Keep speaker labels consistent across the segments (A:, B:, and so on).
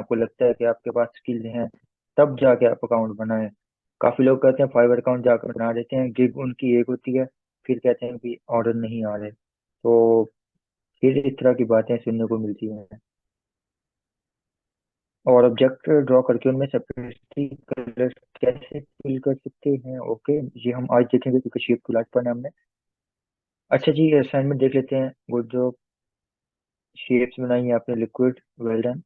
A: आपको लगता है कि आपके पास स्किल हैं, तब जाके आप अकाउंट बनाएं। काफी लोग कहते हैं फाइवर अकाउंट जाकर बना देते हैं, गिग उनकी एक होती है, फिर कहते हैं कि ऑर्डर नहीं आ रहे। तो फिर इस तरह की बातें सुनने को मिलती हैं। और ऑब्जेक्ट ड्रॉ करके उनमें सेपरेटली कलर कैसे फिल कर सकते हैं, ओके, ये हम आज देखेंगे क्योंकि शेप को लाट पढ़ना है हमने। अच्छा जी, असाइनमेंट देख लेते हैं। वो जो शेप्स बनाई है आपने, लिक्विड, वेल डन।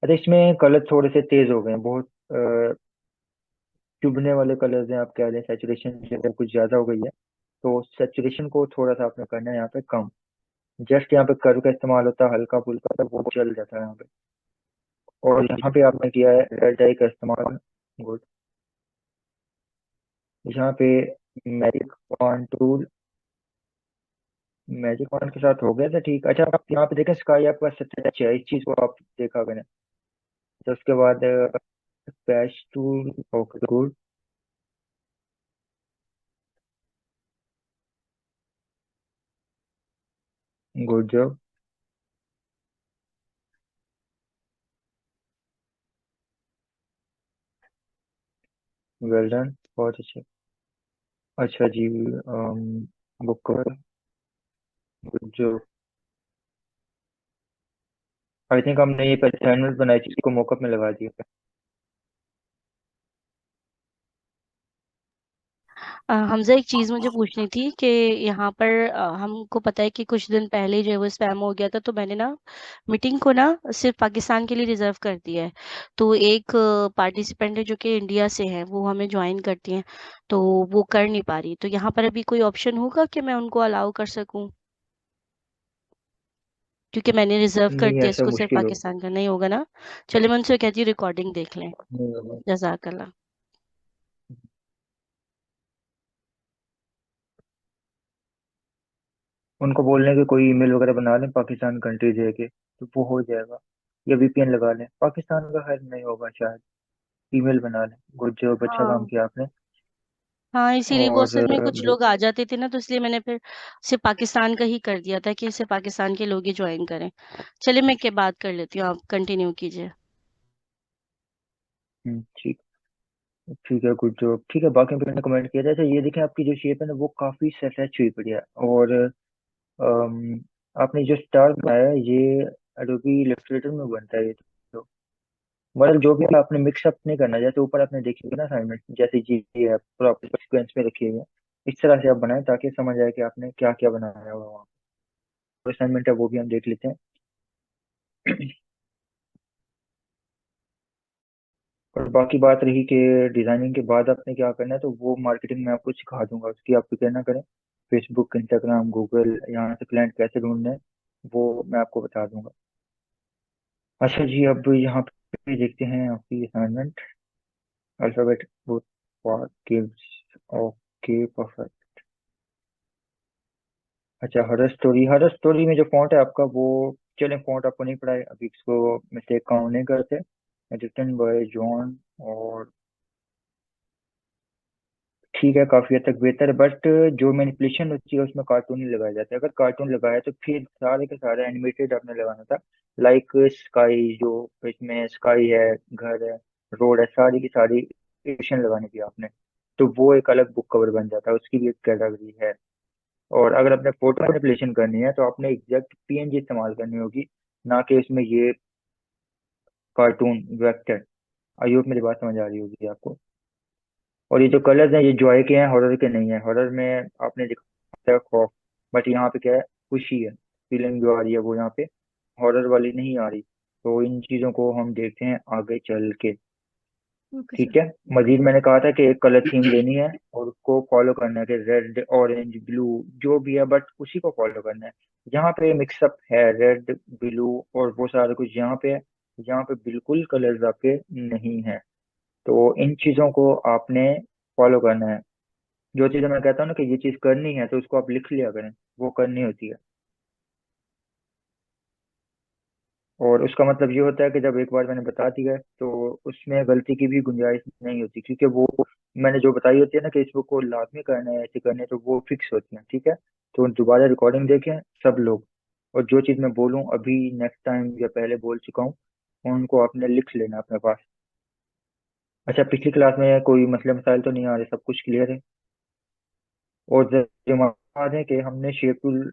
A: अच्छा, इसमें कलर थोड़े से तेज हो गए हैं बहुत, चुभने वाले कलर्स हैं, आप कह लें सैचुरेशन लेवल कुछ ज्यादा हो गई है। तो सैचुरेशन को थोड़ा सा आपने करना है यहाँ पे कम। जस्ट यहाँ पे कर्व का इस्तेमाल होता है, हल्का फुल्का, तो वो चल जाता है यहाँ पे। और यहाँ पे आपने किया है रेड डाई का इस्तेमाल, गुड। यहाँ पे magic point tool, magic point के साथ हो गया था ठीक। अच्छा, आप यहाँ पे देखें स्काई आपका टच है, इस चीज को आप देखा मैंने। तो उसके बाद patch tool, okay good, good job, well done, बहुत अच्छे। अच्छा जी, book cover, good job. I think हमने ये असाइनमेंट बनाई थी, इसको मॉकअप में लगा दिया।
B: हमसे एक चीज़ मुझे पूछनी थी कि यहाँ पर हमको पता है कि कुछ दिन पहले जो है वो स्पैम हो गया था, तो मैंने ना मीटिंग को ना सिर्फ पाकिस्तान के लिए रिजर्व कर दिया है। तो एक पार्टिसिपेंट है जो कि इंडिया से है, वो हमें ज्वाइन करती हैं, तो वो कर नहीं पा रही। तो यहाँ पर अभी कोई ऑप्शन होगा कि मैं उनको अलाउ कर सकूँ, क्योंकि मैंने रिजर्व कर
A: नहीं,
B: दिया
A: ऐसा
B: इसको, सिर्फ
A: मुश्किल हो,
B: पाकिस्तान का नहीं होगा ना। चलिए मैं उनसे कहती हूँ रिकॉर्डिंग देख लें।
A: नहीं होगा।
B: जजाकल्ला।
A: उनको बोलने के कोई ईमेल वगैरह बना लें पाकिस्तान कंट्री जे के, तो वो हो जाएगा। या वीपीएन लगा लें, पाकिस्तान का खैर नहीं होगा शायद। ईमेल बना लें, गुड जॉब, अच्छा काम
B: हाँ।
A: किया आपने।
B: हाँ, इसीलिए वो
A: और
B: असल में कुछ लोग आ जाते थे ना, तो इसलिए मैंने फिर सिर्फ पाकिस्तान का ही कर दिया था कि सिर्फ पाकिस्तान के लोग ही ज्वाइन करें। चलिए मैं के बात कर लेती हूँ, आप कंटिन्यू कीजिए।
A: ठीक, ठीक है, गुड जॉब, ठीक है। बाकी मैंने कमेंट किया था। अच्छा, ये देखें आपकी जो शेप है ना वो काफी सेट हुई पड़ी है। और अम, आपने जो स्टार बनाया है ये एडोबी इलस्ट्रेटर में बनता है ये। तो मतलब जो भी आपने मिक्सअप नहीं करना, जैसे ऊपर आपने देखी होगी ना असाइनमेंट, जैसे जी है प्रॉपर सीक्वेंस में रखी हुई है, इस तरह से आप बनाएं ताकि समझ आए कि आपने क्या क्या बनाया हुआ वहाँ। असाइनमेंट है वो भी हम देख लेते हैं। और बाकी बात रही कि डिजाइनिंग के बाद आपने क्या करना है, तो वो मार्केटिंग में आपको सिखा दूंगा, उसकी आप फिक्र ना करें। फेसबुक, इंस्टाग्राम, गूगल, यहाँ से क्लाइंट कैसे ढूंढने हैं, वो मैं आपको बता दूंगा। अच्छा जी, अब यहाँ पे देखते हैं आपकी assignment. Alphabet gives, okay perfect. अच्छा, हर स्टोरी में जो फॉन्ट है आपका वो, चलें फॉन्ट आपको नहीं पड़ा है अभी, इसको मिस्टेक काउंट नहीं करते। रिटन बाय जॉन, और ठीक है, काफी हद तक बेहतर है। बट जो मैनिपुलेशन होती है उसमें कार्टून ही लगाया जाता है। अगर कार्टून लगाया तो फिर सारे के सारे एनिमेटेड आपने लगाना था। लाइक स्काई, जो इसमें स्काई है, घर है, रोड है, सारी की सारी एनिमेशन लगानी थी आपने। तो वो एक अलग बुक कवर बन जाता है, उसकी भी एक कैटेगरी है। और अगर आपने फोटो मैनिपुलेशन करनी है तो आपने एग्जैक्ट पीएनजी इस्तेमाल करनी होगी, ना कि इसमें ये कार्टून वेक्टर। आई होप मेरी बात समझ आ रही होगी आपको। और ये जो कलर्स हैं ये जॉय के हैं, हॉरर के नहीं है। हॉरर में आपने दिखाया है खौफ, बट यहाँ पे क्या है, खुशी है, फीलिंग जो आ रही है वो यहाँ पे हॉरर वाली नहीं आ रही। तो इन चीजों को हम देखते हैं आगे चल के।
B: Okay sir.
A: ठीक है। मजीद मैंने कहा था कि एक कलर थीम लेनी है और उसको फॉलो करना है कि रेड, ऑरेंज, ब्लू जो भी है, बट उसी को फॉलो करना है। यहाँ पे मिक्सअप है, रेड, ब्लू और वो सारा कुछ यहाँ पे है। यहाँ पे बिल्कुल कलर्स आपके नहीं है। तो इन चीजों को आपने फॉलो करना है। जो चीजें मैं कहता हूँ ना कि ये चीज करनी है, तो उसको आप लिख लिया करें, वो करनी होती है। और उसका मतलब ये होता है कि जब एक बार मैंने बता दिया है तो उसमें गलती की भी गुंजाइश नहीं होती, क्योंकि वो मैंने जो बताई होती है ना कि इसको को लाजमी करना है, ऐसे करने, तो वो फिक्स होती है। ठीक है। तो दोबारा रिकॉर्डिंग देखें सब लोग, और जो चीज़ मैं बोलूँ अभी नेक्स्ट टाइम या पहले बोल चुका हूँ उनको आपने लिख लेना अपने पास। अच्छा, पिछली क्लास में कोई मसले मसाइल तो नहीं आ रहे, सब कुछ क्लियर है? और जमा दें कि हमने शेप टूल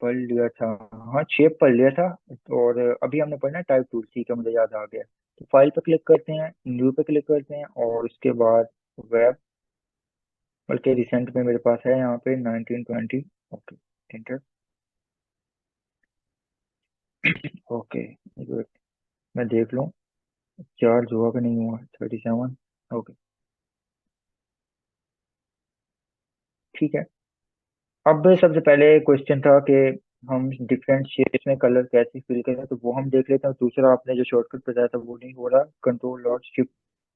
A: पढ़ लिया था। हाँ, शेप पढ़ लिया था। और अभी हमने पढ़ना टाइप टूल, ठीक है, मुझे याद आ गया। तो फाइल पे क्लिक करते हैं, न्यू पे क्लिक करते हैं, और उसके बाद वेब, बल्कि रिसेंट में मेरे पास है यहाँ पे 1920। Okay, enter. ओके, मैं देख लूँ चार्ज हुआ कि नहीं हुआ। 37। ओके, ठीक है। अब सबसे पहले क्वेश्चन था कि हम डिफरेंट शेप्स में कलर कैसे फिल करें, तो वो हम देख लेते हैं। दूसरा, आपने जो शॉर्टकट बताया था वो नहीं हो रहा, कंट्रोल और शिफ्ट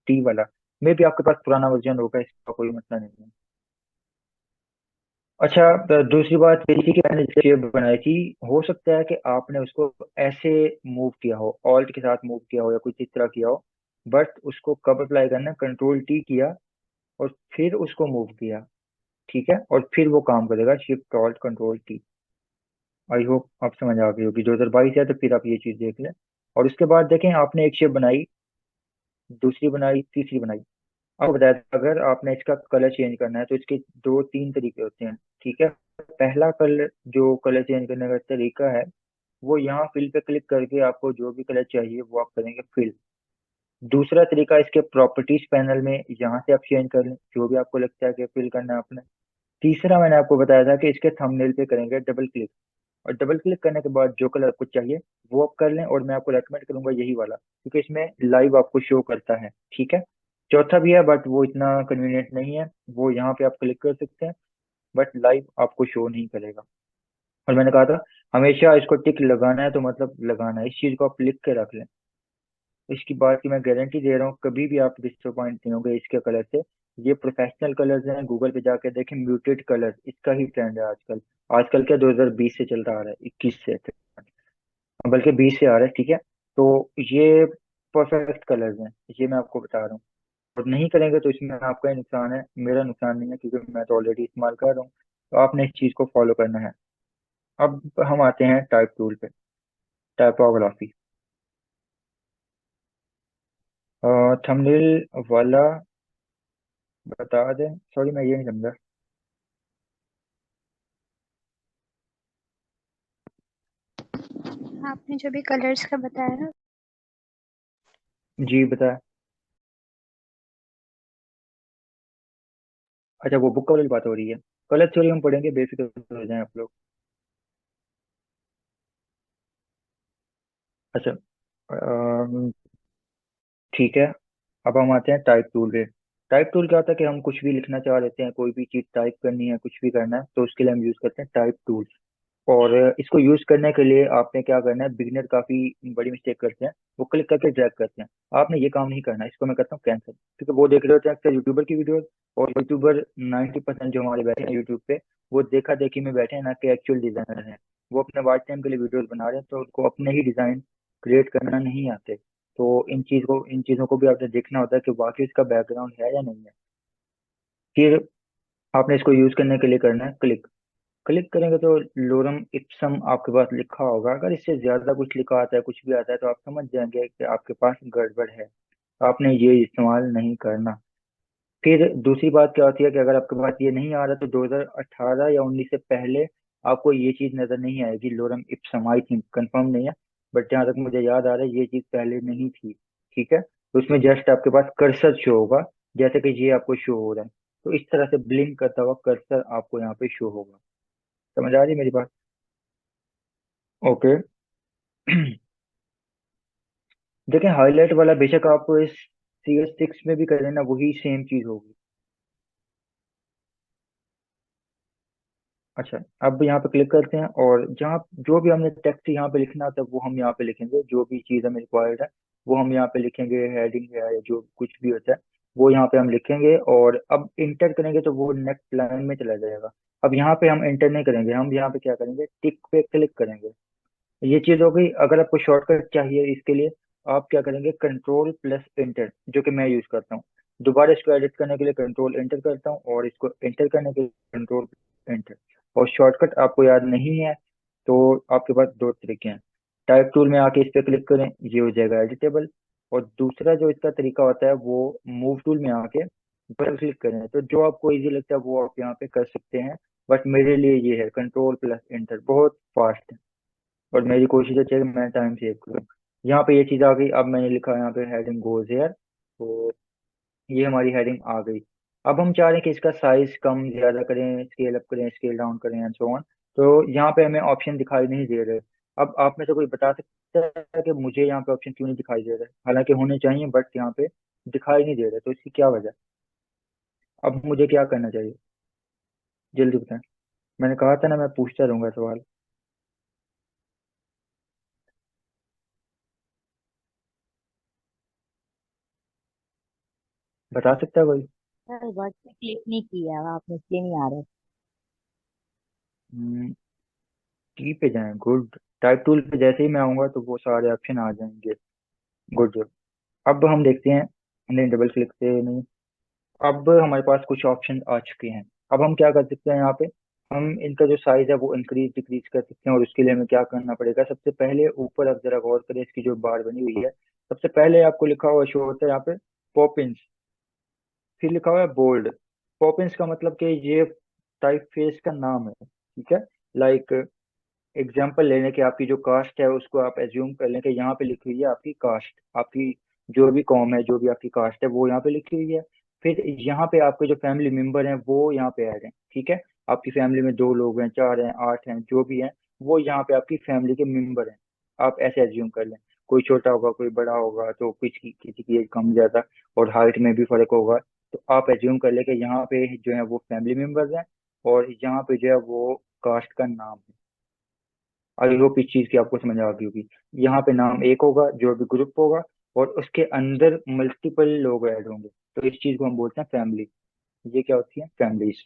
A: टी वाला। मे भी आपके पास पुराना वर्जन होगा, इसका कोई मसला नहीं है। अच्छा, तो दूसरी बात ये थी कि मैंने शेप बनाई थी, हो सकता है कि आपने उसको ऐसे मूव किया हो, ऑल्ट के साथ मूव किया हो या कुछ इस तरह किया हो। बट उसको कब अप्लाई करना है, कंट्रोल टी किया और फिर उसको मूव किया, ठीक है, और फिर वो काम करेगा, shift alt control T. I hope आप समझ आ गई होगी। 2022 है तो फिर आप ये चीज देख लें। और उसके बाद देखें, आपने एक शेप बनाई, दूसरी बनाई, तीसरी बनाई। अब बताया था, अगर आपने इसका कलर चेंज करना है तो इसके दो तीन तरीके होते हैं, ठीक है। पहला कलर, जो कलर चेंज करने का तरीका है, वो यहाँ फिल पे क्लिक करके आपको जो भी कलर चाहिए वो आप करेंगे फिल। दूसरा तरीका, इसके प्रॉपर्टीज पैनल में यहाँ से आप चेंज कर लें जो भी आपको लगता है कि फिल करना है आपने। तीसरा, मैंने आपको बताया था कि इसके थंबनेल पे करेंगे डबल क्लिक, और डबल क्लिक करने के बाद जो कलर आपको चाहिए वो आप कर लें, और मैं आपको रेकमेंड करूंगा यही वाला, क्योंकि इसमें लाइव आपको शो करता है, ठीक है। चौथा भी है बट वो इतना कन्वीनियंट नहीं है, वो यहाँ पे आप क्लिक कर सकते हैं, बट लाइव आपको शो नहीं करेगा। और मैंने कहा था, हमेशा इसको टिक लगाना है, तो मतलब लगाना है, इस चीज को आप लिख के रख लें। इसकी बात की मैं गारंटी दे रहा हूँ, कभी भी आप डिसअपॉइंट नहीं होंगे इसके कलर से। ये प्रोफेशनल कलर्स हैं, गूगल पे जाके देखें, म्यूटेड कलर, इसका ही ट्रेंड है आजकल। आजकल क्या, 2020 से चलता आ रहा है, 21 से, बल्कि 20 से आ रहा है, ठीक है। तो ये परफेक्ट कलर्स हैं, ये मैं आपको बता रहा हूँ। और नहीं करेंगे तो इसमें आपका ही नुकसान है, मेरा नुकसान नहीं है, क्योंकि मैं तो ऑलरेडी इस्तेमाल कर रहा हूँ। तो आपने इस चीज़ को फॉलो करना है। अब हम आते हैं टाइप टूल पे, टाइपोग्राफी, थंबनेल वाला बता दें, सॉरी मैं ये नहीं समझा।
C: आपने जो भी कलर्स का बताया ना,
A: जी बताया। अच्छा, वो बुक वाली बात हो रही है, कलर थ्योरी हम पढ़ेंगे, बेफिक्र हो जाएं आप लोग। अच्छा, ठीक है। अब हम आते हैं टाइप टूल पे। टाइप टूल क्या होता है कि हम कुछ भी लिखना चाह लेते हैं, कोई भी चीज टाइप करनी है, कुछ भी करना है, तो उसके लिए हम यूज करते हैं टाइप टूल। और इसको यूज करने के लिए आपने क्या करना है, बिगिनर काफी बड़ी मिस्टेक करते हैं, वो क्लिक करके ड्रैग करते हैं। आपने ये काम नहीं करना, इसको मैं करता हूँ कैंसिल, क्योंकि वो देख रहे होते हैं अक्सर यूट्यूबर की वीडियोस। और यूट्यूबर 90% जो हमारे बैठे हैं यूट्यूब पे, वो देखा देखी में बैठे हैं, ना कि एक्चुअल डिजाइनर हैं। वो अपने वाच टाइम के लिए वीडियोस बना रहे हैं, तो उनको अपने ही डिजाइन क्रिएट करना नहीं आते। तो इन चीजों को भी आपने देखना होता है कि वाकई इसका बैकग्राउंड है या नहीं है। फिर आपने इसको यूज करने के लिए करना है क्लिक। क्लिक करेंगे तो लोरम इप्सम आपके पास लिखा होगा। अगर इससे ज्यादा कुछ लिखा आता है, कुछ भी आता है, तो आप समझ जाएंगे कि आपके पास गड़बड़ है, आपने ये इस्तेमाल नहीं करना। फिर दूसरी बात क्या होती है कि अगर आपके पास ये नहीं आ रहा, तो 2018 या 19 से पहले आपको ये चीज नजर नहीं आएगी, Loram Epson, I think, confirm नहीं है, बट जहाँ तक मुझे याद आ रहा है ये चीज पहले नहीं थी, ठीक है। तो उसमें जस्ट आपके पास कर्सर शो होगा, जैसे कि ये आपको शो हो रहा है। तो इस तरह से ब्लिंक करता हुआ कर्सर आपको यहाँ पे शो होगा। समझ आ रही है मेरी बात? ओके। देखिए, हाईलाइट वाला बेशक आप इस CS6 में भी करें ना, वही सेम चीज होगी। अच्छा, अब यहाँ पे क्लिक करते हैं, और जहाँ जो भी हमने टेक्स्ट यहाँ पे लिखना था वो हम यहाँ पे लिखेंगे, जो भी चीज़ हमें रिक्वायर्ड है वो हम यहाँ पे लिखेंगे, हेडिंग है या जो कुछ भी होता है वो यहाँ पे हम लिखेंगे। और अब इंटर करेंगे तो वो नेक्स्ट लाइन में चला जाएगा। अब यहाँ पे हम इंटर नहीं करेंगे, हम यहाँ पे क्या करेंगे, टिक पे क्लिक करेंगे। ये चीज हो गई। अगर आपको शॉर्टकट चाहिए इसके लिए, आप क्या करेंगे, कंट्रोल प्लस एंटर, जो कि मैं यूज करता हूँ। दोबारा इसको एडिट करने के लिए कंट्रोल एंटर करता हूँ, और इसको एंटर करने के लिए कंट्रोल एंटर। और शॉर्टकट आपको याद नहीं है तो आपके पास दो तरीके हैं। टाइप टूल में आके इस पे क्लिक करें, ये हो जाएगा एडिटेबल। और दूसरा जो इसका तरीका होता है वो मूव टूल में आके डबल क्लिक करें, तो जो आपको इजी लगता है वो आप यहाँ पे कर सकते हैं। बट मेरे लिए ये है कंट्रोल प्लस एंटर, बहुत फास्ट है। और मेरी कोशिश है कि मैं टाइम सेव करूँ। यहाँ पे ये चीज़ आ गई। अब मैंने लिखा यहाँ पे हेडिंग गोज हेयर, तो ये हमारी हेडिंग आ गई। अब हम चाह रहे हैं कि इसका साइज कम ज्यादा करें, स्केल अप करें, स्केल डाउन करें एंड सो ऑन। तो यहाँ पे हमें ऑप्शन दिखाई नहीं दे रहे। अब आप में से कोई बता सकता है कि मुझे यहाँ पे ऑप्शन क्यों नहीं दिखाई दे रहे? हालांकि होने चाहिए बट यहाँ पे दिखाई नहीं दे रहे, तो इसकी क्या वजह? अब मुझे क्या करना चाहिए, जल्दी बताएं। मैंने कहा था ना मैं पूछता रहूंगा सवाल। बता सकता है कोई?
D: सर वर्ड पे क्लिक नहीं किया है आपने, इसलिए नहीं आ रहा।
A: की पे जाएं, गुड। टाइप टूल पे जैसे ही मैं आऊंगा तो वो सारे ऑप्शन आ जाएंगे। गुड। अब हम देखते हैं। नहीं, डबल क्लिक से नहीं। अब हमारे पास कुछ ऑप्शन आ चुके हैं। अब हम क्या कर सकते हैं यहाँ पे? हम इनका जो साइज है वो इंक्रीज डिक्रीज कर सकते हैं, और उसके लिए हमें क्या करना पड़ेगा? सबसे पहले ऊपर आप जरा गौर करें, इसकी जो बार बनी हुई है, सबसे पहले आपको लिखा हुआ शो होता है यहाँ पे पॉपिंस, फिर लिखा हुआ है बोल्ड। पॉपिंस का मतलब कि ये टाइप फेस का नाम है, ठीक है। लाइक एग्जाम्पल लेने के, आपकी जो कास्ट है उसको आप एज्यूम कर लें कि यहाँ पे लिखी हुई है आपकी कास्ट, आपकी जो भी कॉम है, जो भी आपकी कास्ट है वो यहाँ पे लिखी हुई है। फिर यहाँ पे आपके जो फैमिली मेंबर हैं वो यहाँ पे ऐड हैं, ठीक है। आपकी फैमिली में 2 लोग हैं, 4 हैं, 8 हैं, जो भी हैं वो यहाँ पे आपकी फैमिली के मेंबर हैं। आप ऐसे एज्यूम कर लें। कोई छोटा होगा, कोई बड़ा होगा, तो किसी की एज कम ज्यादा, और हाइट में भी फर्क होगा। तो आप एज्यूम कर ले कि यहाँ पे जो है वो फैमिली मेंबर्स हैं, और यहाँ पे जो है वो कास्ट का नाम है। आई होप इस चीज की आपको समझ आ गई होगी। यहाँ पे नाम एक होगा जो भी ग्रुप होगा, और उसके अंदर मल्टीपल लोग ऐड होंगे, तो इस चीज को हम बोलते हैं फैमिली। ये क्या होती है? फैमिलीज।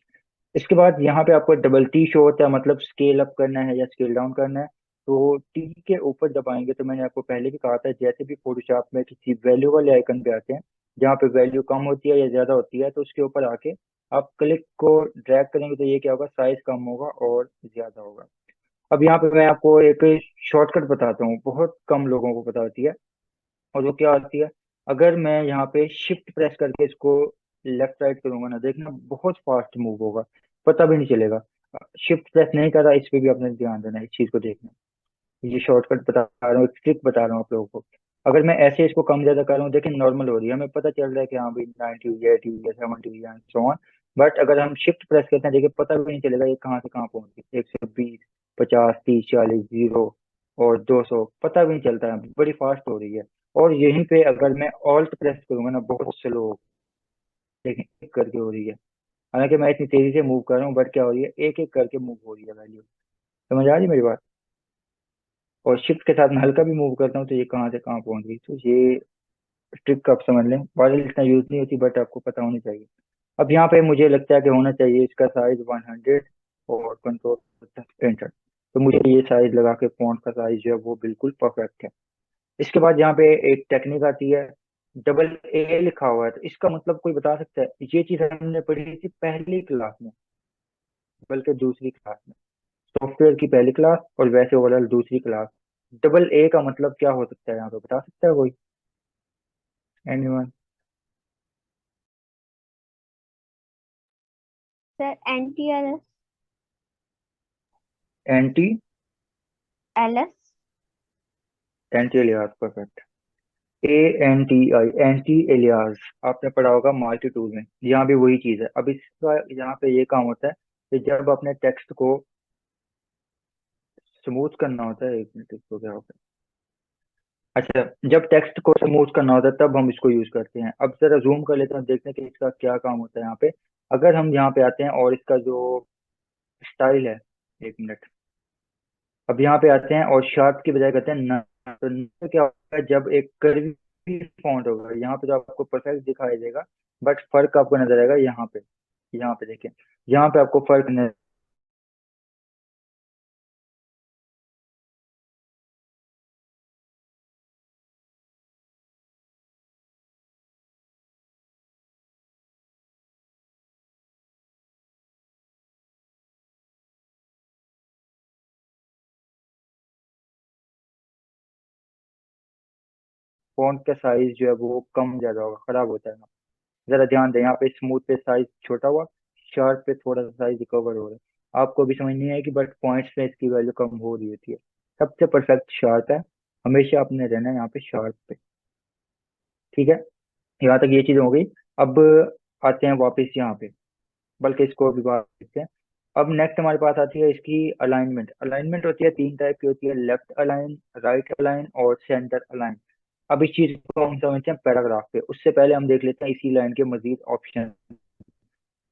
A: इसके बाद यहाँ पे आपको डबल टी शो होता है, मतलब स्केल अप करना है या स्केल डाउन करना है। तो टी के ऊपर दबाएंगे, तो मैंने आपको पहले भी कहा था, जैसे भी फोटोशॉप में किसी वैल्यू वाले आइकन पे आते हैं, जहाँ पे वैल्यू कम होती है या ज्यादा होती है, तो उसके ऊपर आके आप क्लिक को ड्रैग करेंगे, तो ये क्या होगा? साइज कम होगा और ज्यादा होगा। अब यहाँ पे मैं आपको एक शॉर्टकट बताता हूँ, बहुत कम लोगों को पता होती है। और वो क्या होती है? अगर मैं यहाँ पे शिफ्ट प्रेस करके इसको लेफ्ट राइट करूंगा ना, देखना बहुत फास्ट मूव होगा, पता भी नहीं चलेगा। शिफ्ट प्रेस नहीं कर रहा, इस पे भी आपने ध्यान देना है, इस चीज को देखना। ये शॉर्टकट बता रहा हूँ, ट्रिक बता रहा हूँ आप लोगों को। अगर मैं ऐसे इसको कम ज्यादा कर रहा हूँ, देखिए नॉर्मल हो रही है, हमें पता चल रहा है कि हाँ भाई 90 हुई है, 80 हुई है, 70 हुई है, सो ऑन। बट अगर हम शिफ्ट प्रेस करते हैं, देखिए पता भी नहीं चलेगा ये कहाँ से कहाँ पहुंच गई। 120, 50, 30, 40, 0 और 200, पता भी नहीं चलता है, बड़ी फास्ट हो रही है। और यहीं पे अगर मैं ऑल्ट प्रेस करूंगा ना, बहुत स्लो, लेकिन एक करके हो रही है। हालांकि मैं इतनी तेजी से मूव कर रहा हूँ, बट क्या हो रही है? एक एक करके मूव हो रही है वैल्यू। समझ आ रही है मेरी बात? और शिफ्ट के साथ मैं हल्का भी मूव करता हूँ, तो ये कहाँ से कहाँ पहुंच गई। तो ये ट्रिक आप समझ लें, वायरल इतना यूज नहीं होती, बट आपको पता होनी चाहिए। अब यहाँ पे मुझे लगता है कि होना चाहिए इसका साइज 100, और कंट्रोल एंटर। तो मुझे ये साइज लगा के फॉन्ट का साइज जो है वो बिल्कुल परफेक्ट है। इसके बाद यहाँ पे एक टेक्निक आती है, डबल ए लिखा हुआ है, तो इसका मतलब कोई बता सकता है? ये चीज हमने पढ़ी थी पहली क्लास में, बल्कि दूसरी क्लास में, सॉफ्टवेयर की पहली क्लास और वैसे ओवरऑल दूसरी क्लास। डबल ए का मतलब क्या हो सकता है यहाँ पे, बता सकता है कोई? Anyone?
C: Sir NTLS।
A: Anti?
C: LS।
A: Anti alias, perfect. ANTI, anti alias. आपने पढ़ा होगा मार्केट टूल में, यहाँ भी वही चीज है। अब इसका यहाँ पे ये काम होता है कि जब अपने टेक्स्ट को स्मूथ करना होता है, एक मिनट, इसको क्या होता है? अच्छा, जब टेक्स्ट को स्मूथ करना होता है तब हम इसको यूज करते हैं। अब जरा जूम कर लेते हैं, देखते हैं कि इसका क्या काम होता है यहाँ पे। अगर हम यहाँ पे आते हैं और इसका जो स्टाइल है, एक मिनट, अब यहाँ पे आते हैं और शार्प की बजाय कहते हैं न। तो न क्या होगा? जब एक कर्वी फॉन्ट होगा यहाँ पे, तो आपको परफेक्ट दिखाई देगा, बट फर्क आपको नजर आएगा यहाँ पे। यहाँ पे देखें, यहाँ पे आपको फर्क फॉन्ट का साइज जो है वो कम ज्यादा होगा, खराब होता है। जरा ध्यान दें, यहाँ पे स्मूथ पे साइज छोटा हुआ, शार्प पे थोड़ा सा साइज रिकवर हो रहा है। आपको भी समझ नहीं आएगी, बट पॉइंट्स पे इसकी वैल्यू कम हो रही होती है। सबसे परफेक्ट शार्प है, हमेशा आपने रहना है यहाँ पे शार्प पे। ठीक है, यहाँ तक ये चीज हो गई। अब आते हैं वापस यहाँ पे, बल्कि इसको भी बात करते हैं। अब नेक्स्ट हमारे पास आती है इसकी अलाइनमेंट। अलाइनमेंट होती है तीन टाइप की होती है, लेफ्ट अलाइन, राइट अलाइन और सेंटर अलाइन। अब इस चीज को हम समझते हैं पैराग्राफ पे। उससे पहले हम देख लेते हैं इसी लाइन के मजीद ऑप्शन,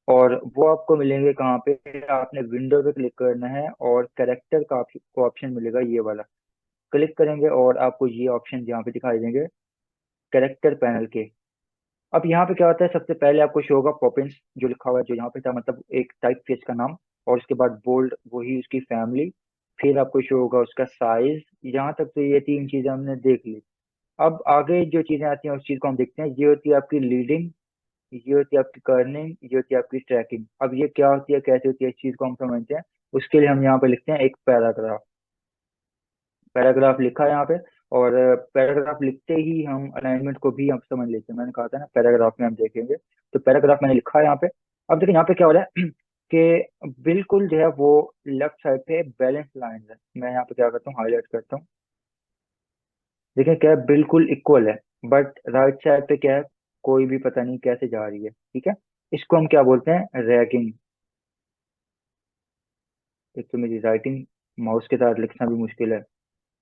A: और वो आपको मिलेंगे कहाँ पे। आपने विंडो पे क्लिक करना है और कैरेक्टर का आपको ऑप्शन मिलेगा ये वाला, क्लिक करेंगे और आपको ये ऑप्शन यहाँ पे दिखाई देंगे कैरेक्टर पैनल के। अब यहाँ पे क्या होता है, सबसे पहले आपको शो होगा पॉपिंस जो लिखा हुआ है, जो यहाँ पे था, मतलब एक टाइप फेस का नाम, और उसके बाद बोल्ड वही उसकी फैमिली, फिर आपको शो होगा उसका साइज। यहाँ तक तो ये तीन चीजें हमने देख ली। अब आगे जो चीजें आती हैं उस चीज को हम देखते हैं। ये होती है आपकी लीडिंग, ये होती है आपकी कर्निंग, ये होती है आपकी ट्रैकिंग। अब ये क्या होती है, कैसे होती है, इस चीज को हम समझते हैं। उसके लिए हम यहाँ पे लिखते हैं एक पैराग्राफ। पैराग्राफ लिखा है यहाँ पे, और पैराग्राफ लिखते ही हम अलाइनमेंट को भी हम समझ लेते हैं। मैंने कहा था ना पैराग्राफ में हम देखेंगे, तो पैराग्राफ मैंने लिखा है यहाँ पे। अब देखिए यहाँ पे क्या हो रहा है कि बिल्कुल जो है वो लेफ्ट साइड पे बैलेंस लाइन है। मैं यहाँ पे क्या करता हूँ, हाईलाइट करता हूँ। देखिए क्या है, बिल्कुल इक्वल है। बट राइट साइड पे क्या है, कोई भी पता नहीं कैसे जा रही है। ठीक है, इसको हम क्या बोलते हैं, रैगिंग। एक तो मेरी राइटिंग माउस के साथ लिखना भी मुश्किल है।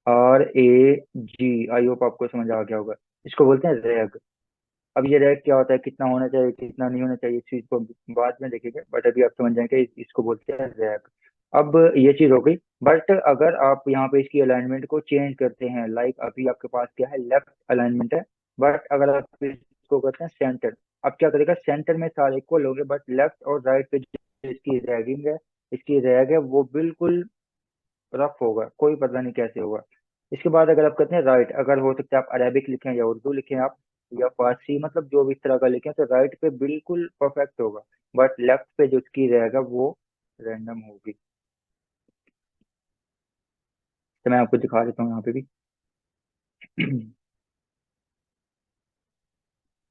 A: RAG, आई होप आपको समझ आ गया होगा। इसको बोलते हैं रैग। अब ये रैग क्या होता है, कितना होना चाहिए कितना नहीं होना चाहिए, इस चीज को बाद में देखेंगे, बट अभी आप समझ जाएंगे इसको बोलते हैं रैग। अब ये चीज हो गई। बट अगर आप यहाँ पे इसकी अलाइनमेंट को चेंज करते हैं, लाइक अभी आपके पास क्या है, लेफ्ट अलाइनमेंट है, बट अगर आप इसको करते हैं सेंटर, अब क्या करेगा, सेंटर में सारे इक्वल हो गए, बट लेफ्ट और राइट पे जो इसकी रैगिंग है, इसकी रैग है, वो बिल्कुल रफ होगा, कोई पता नहीं कैसे होगा। इसके बाद अगर आप कहते हैं राइट, अगर हो सकता है आप अरेबिक लिखें या उर्दू लिखें आप, या फारसी, मतलब जो भी इस तरह का लिखें, तो राइट पे बिल्कुल परफेक्ट होगा, बट लेफ्ट पे जो उसकी रहेगा वो रैंडम होगी। तो मैं आपको दिखा देता हूँ यहाँ पे भी।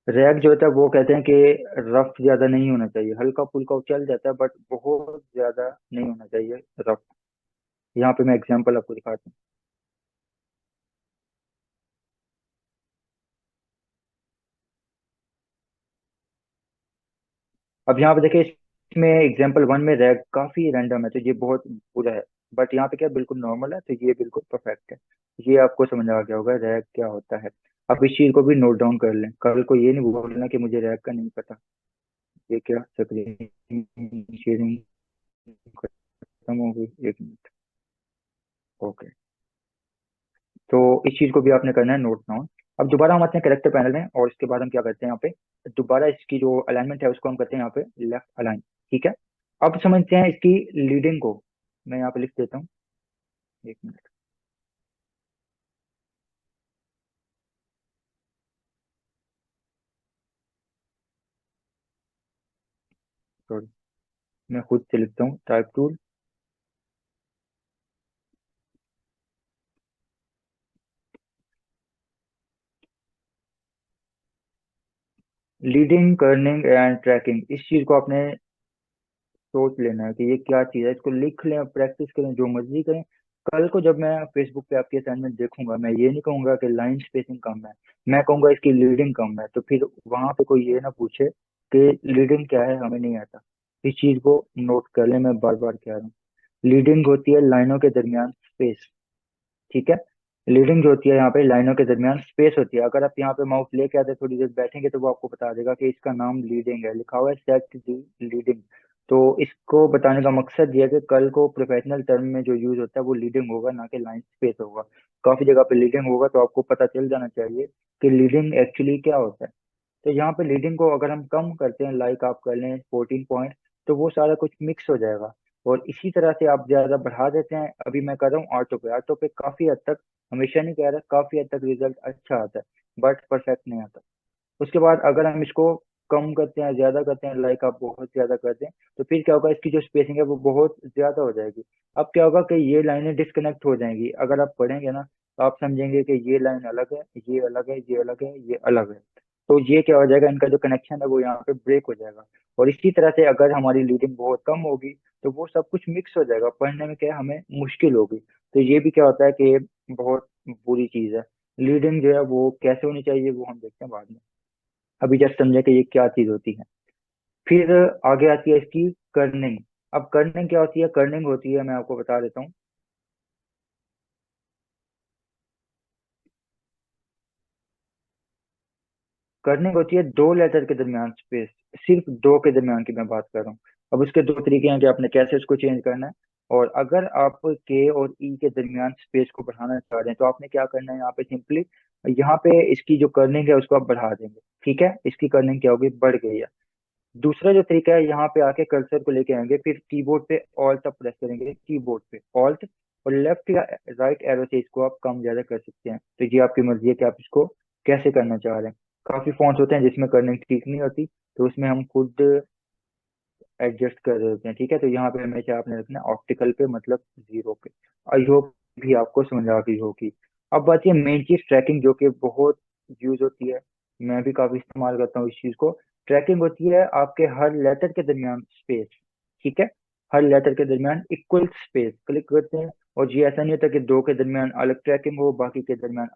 A: रैग जो होता है वो कहते हैं कि रफ ज्यादा नहीं होना चाहिए, हल्का फुल्का चल जाता है, बट बहुत ज्यादा नहीं होना चाहिए रफ। यहाँ पे मैं एग्जांपल आपको दिखाता हूँ। अब यहाँ पे देखिए, इसमें एग्जाम्पल 1 में रैग काफी रैंडम है, तो ये बहुत बुरा है। बट यहाँ पे क्या बिल्कुल नॉर्मल है, तो ये बिल्कुल परफेक्ट है। ये आपको समझ आ गया होगा रैग क्या होता है। अब इस चीज को भी नोट डाउन कर लें, कल को ये नहीं बोलना कि मुझे रैग का नहीं पता। ये क्या, स्क्रीन शेयरिंग खत्म हो गई, 1 मिनट। ओके, तो इस चीज को भी आपने करना है नोट डाउन। अब दोबारा हम आते हैं कैरेक्टर पैनल में, और इसके बाद हम क्या करते हैं, यहाँ पे दोबारा इसकी जो अलाइनमेंट है उसको हम करते हैं यहाँ पे लेफ्ट अलाइन। ठीक है, अब समझते हैं इसकी लीडिंग को। मैं यहाँ पे लिख देता हूँ, 1 मिनट। सॉरी, मैं खुद से लिखता हूँ, type tool. Leading, kerning and tracking, इस चीज को आपने सोच लेना है कि ये क्या चीज़ है। इसको लिख लें, प्रैक्टिस करें, जो मर्जी करें। कल को जब मैं फेसबुक पे आपकी असाइनमेंट देखूंगा, मैं ये नहीं कहूंगा कि लाइन स्पेसिंग कम है, मैं कहूंगा इसकी लीडिंग कम है, तो फिर वहां पे कोई ये ना पूछे कि लीडिंग क्या है, हमें नहीं आता। इस चीज को नोट कर लें, मैं बार बार कह रहा हूँ। लीडिंग होती है लाइनों के दरमियान स्पेस। ठीक है, लीडिंग जो होती है यहाँ पे लाइनों के दरमियान स्पेस होती है। अगर आप यहाँ पे माउस लेके आते थोड़ी देर बैठेंगे तो वो आपको बता देगा कि इसका नाम लीडिंग है, लिखा हुआ है सेट दी लीडिंग। तो इसको बताने का मकसद ये है कि कल को प्रोफेशनल टर्म में जो यूज होता है वो लीडिंग होगा, ना कि लाइन स्पेस होगा। काफी जगह पे लीडिंग होगा, तो आपको पता चल जाना चाहिए कि लीडिंग एक्चुअली क्या होता है। तो यहाँ पे लीडिंग को अगर हम कम करते हैं, लाइक आप कर लें 14 पॉइंट, तो वो सारा कुछ मिक्स हो जाएगा। और इसी तरह से आप ज्यादा बढ़ा देते हैं, अभी मैं कर रहा हूँ ऑटो पे। ऑटो पे काफी हद तक, हमेशा नहीं कह रहा, काफी हद तक रिजल्ट अच्छा आता है, बट परफेक्ट नहीं आता। उसके बाद अगर हम इसको कम करते हैं, ज्यादा करते हैं, लाइक आप बहुत ज्यादा करते हैं, तो फिर क्या होगा, इसकी जो स्पेसिंग है वो बहुत ज्यादा हो जाएगी। अब क्या होगा कि ये लाइनें डिस्कनेक्ट हो जाएंगी। अगर आप पढ़ेंगे ना, आप समझेंगे कि ये लाइन अलग है, ये अलग है, ये अलग है, ये अलग है। तो ये क्या हो जाएगा, इनका जो कनेक्शन है वो यहाँ पे ब्रेक हो जाएगा। और इसी तरह से अगर हमारी लीडिंग बहुत कम होगी तो वो सब कुछ मिक्स हो जाएगा, पढ़ने में क्या है, हमें मुश्किल होगी। तो ये भी क्या होता है कि बहुत बुरी चीज है। लीडिंग जो है वो कैसे होनी चाहिए वो हम देखते हैं बाद में। अभी जस्ट समझे कि ये क्या चीज होती है। फिर आगे आती है इसकी कर्निंग। अब कर्निंग क्या होती है, कर्निंग होती है, मैं आपको बता देता हूँ। कर्निंग होती है दो लेटर के दरमियान स्पेस, सिर्फ दो के दरमियान की मैं बात कर रहा हूँ। अब उसके दो तरीके हैं कि आपने कैसे इसको चेंज करना है। और अगर आप के और ई के दरमियान स्पेस को बढ़ाना चाह रहे हैं तो आपने क्या करना है, यहाँ पे सिंपली यहाँ पे इसकी जो कर्निंग है उसको आप बढ़ा देंगे। ठीक है, इसकी कर्निंग क्या होगी, बढ़ गई है। दूसरा जो तरीका है, यहाँ पे आके कर्सर को लेके आएंगे, फिर कीबोर्ड पे ऑल्ट आप प्रेस करेंगे, कीबोर्ड पे ऑल्ट और लेफ्ट या राइट एरो से इसको आप कम ज्यादा कर सकते हैं। तो ये आपकी मर्जी है कि आप इसको कैसे करना चाह रहे हैं। काफी फॉन्ट्स होते हैं जिसमें करने ठीक नहीं होती, तो उसमें हम खुद एडजस्ट कर रहे होते हैं। ठीक है, तो यहाँ पे हमेशा आपने रखना है ऑप्टिकल पे, मतलब 0 पे। आई होप भी आपको समझ आ गई होगी। अब बात ये मेन चीज ट्रैकिंग, जो कि बहुत यूज होती है, मैं भी काफी इस्तेमाल करता हूँ इस चीज को। ट्रैकिंग होती है आपके हर लेटर के दरमियान स्पेस। ठीक है, हर लेटर के दरमियान इक्वल स्पेस क्लिक करते हैं। और ये ऐसा नहीं होता कि दो के दरमियान अलग ट्रैकिंग हो, बाकी के दरमियान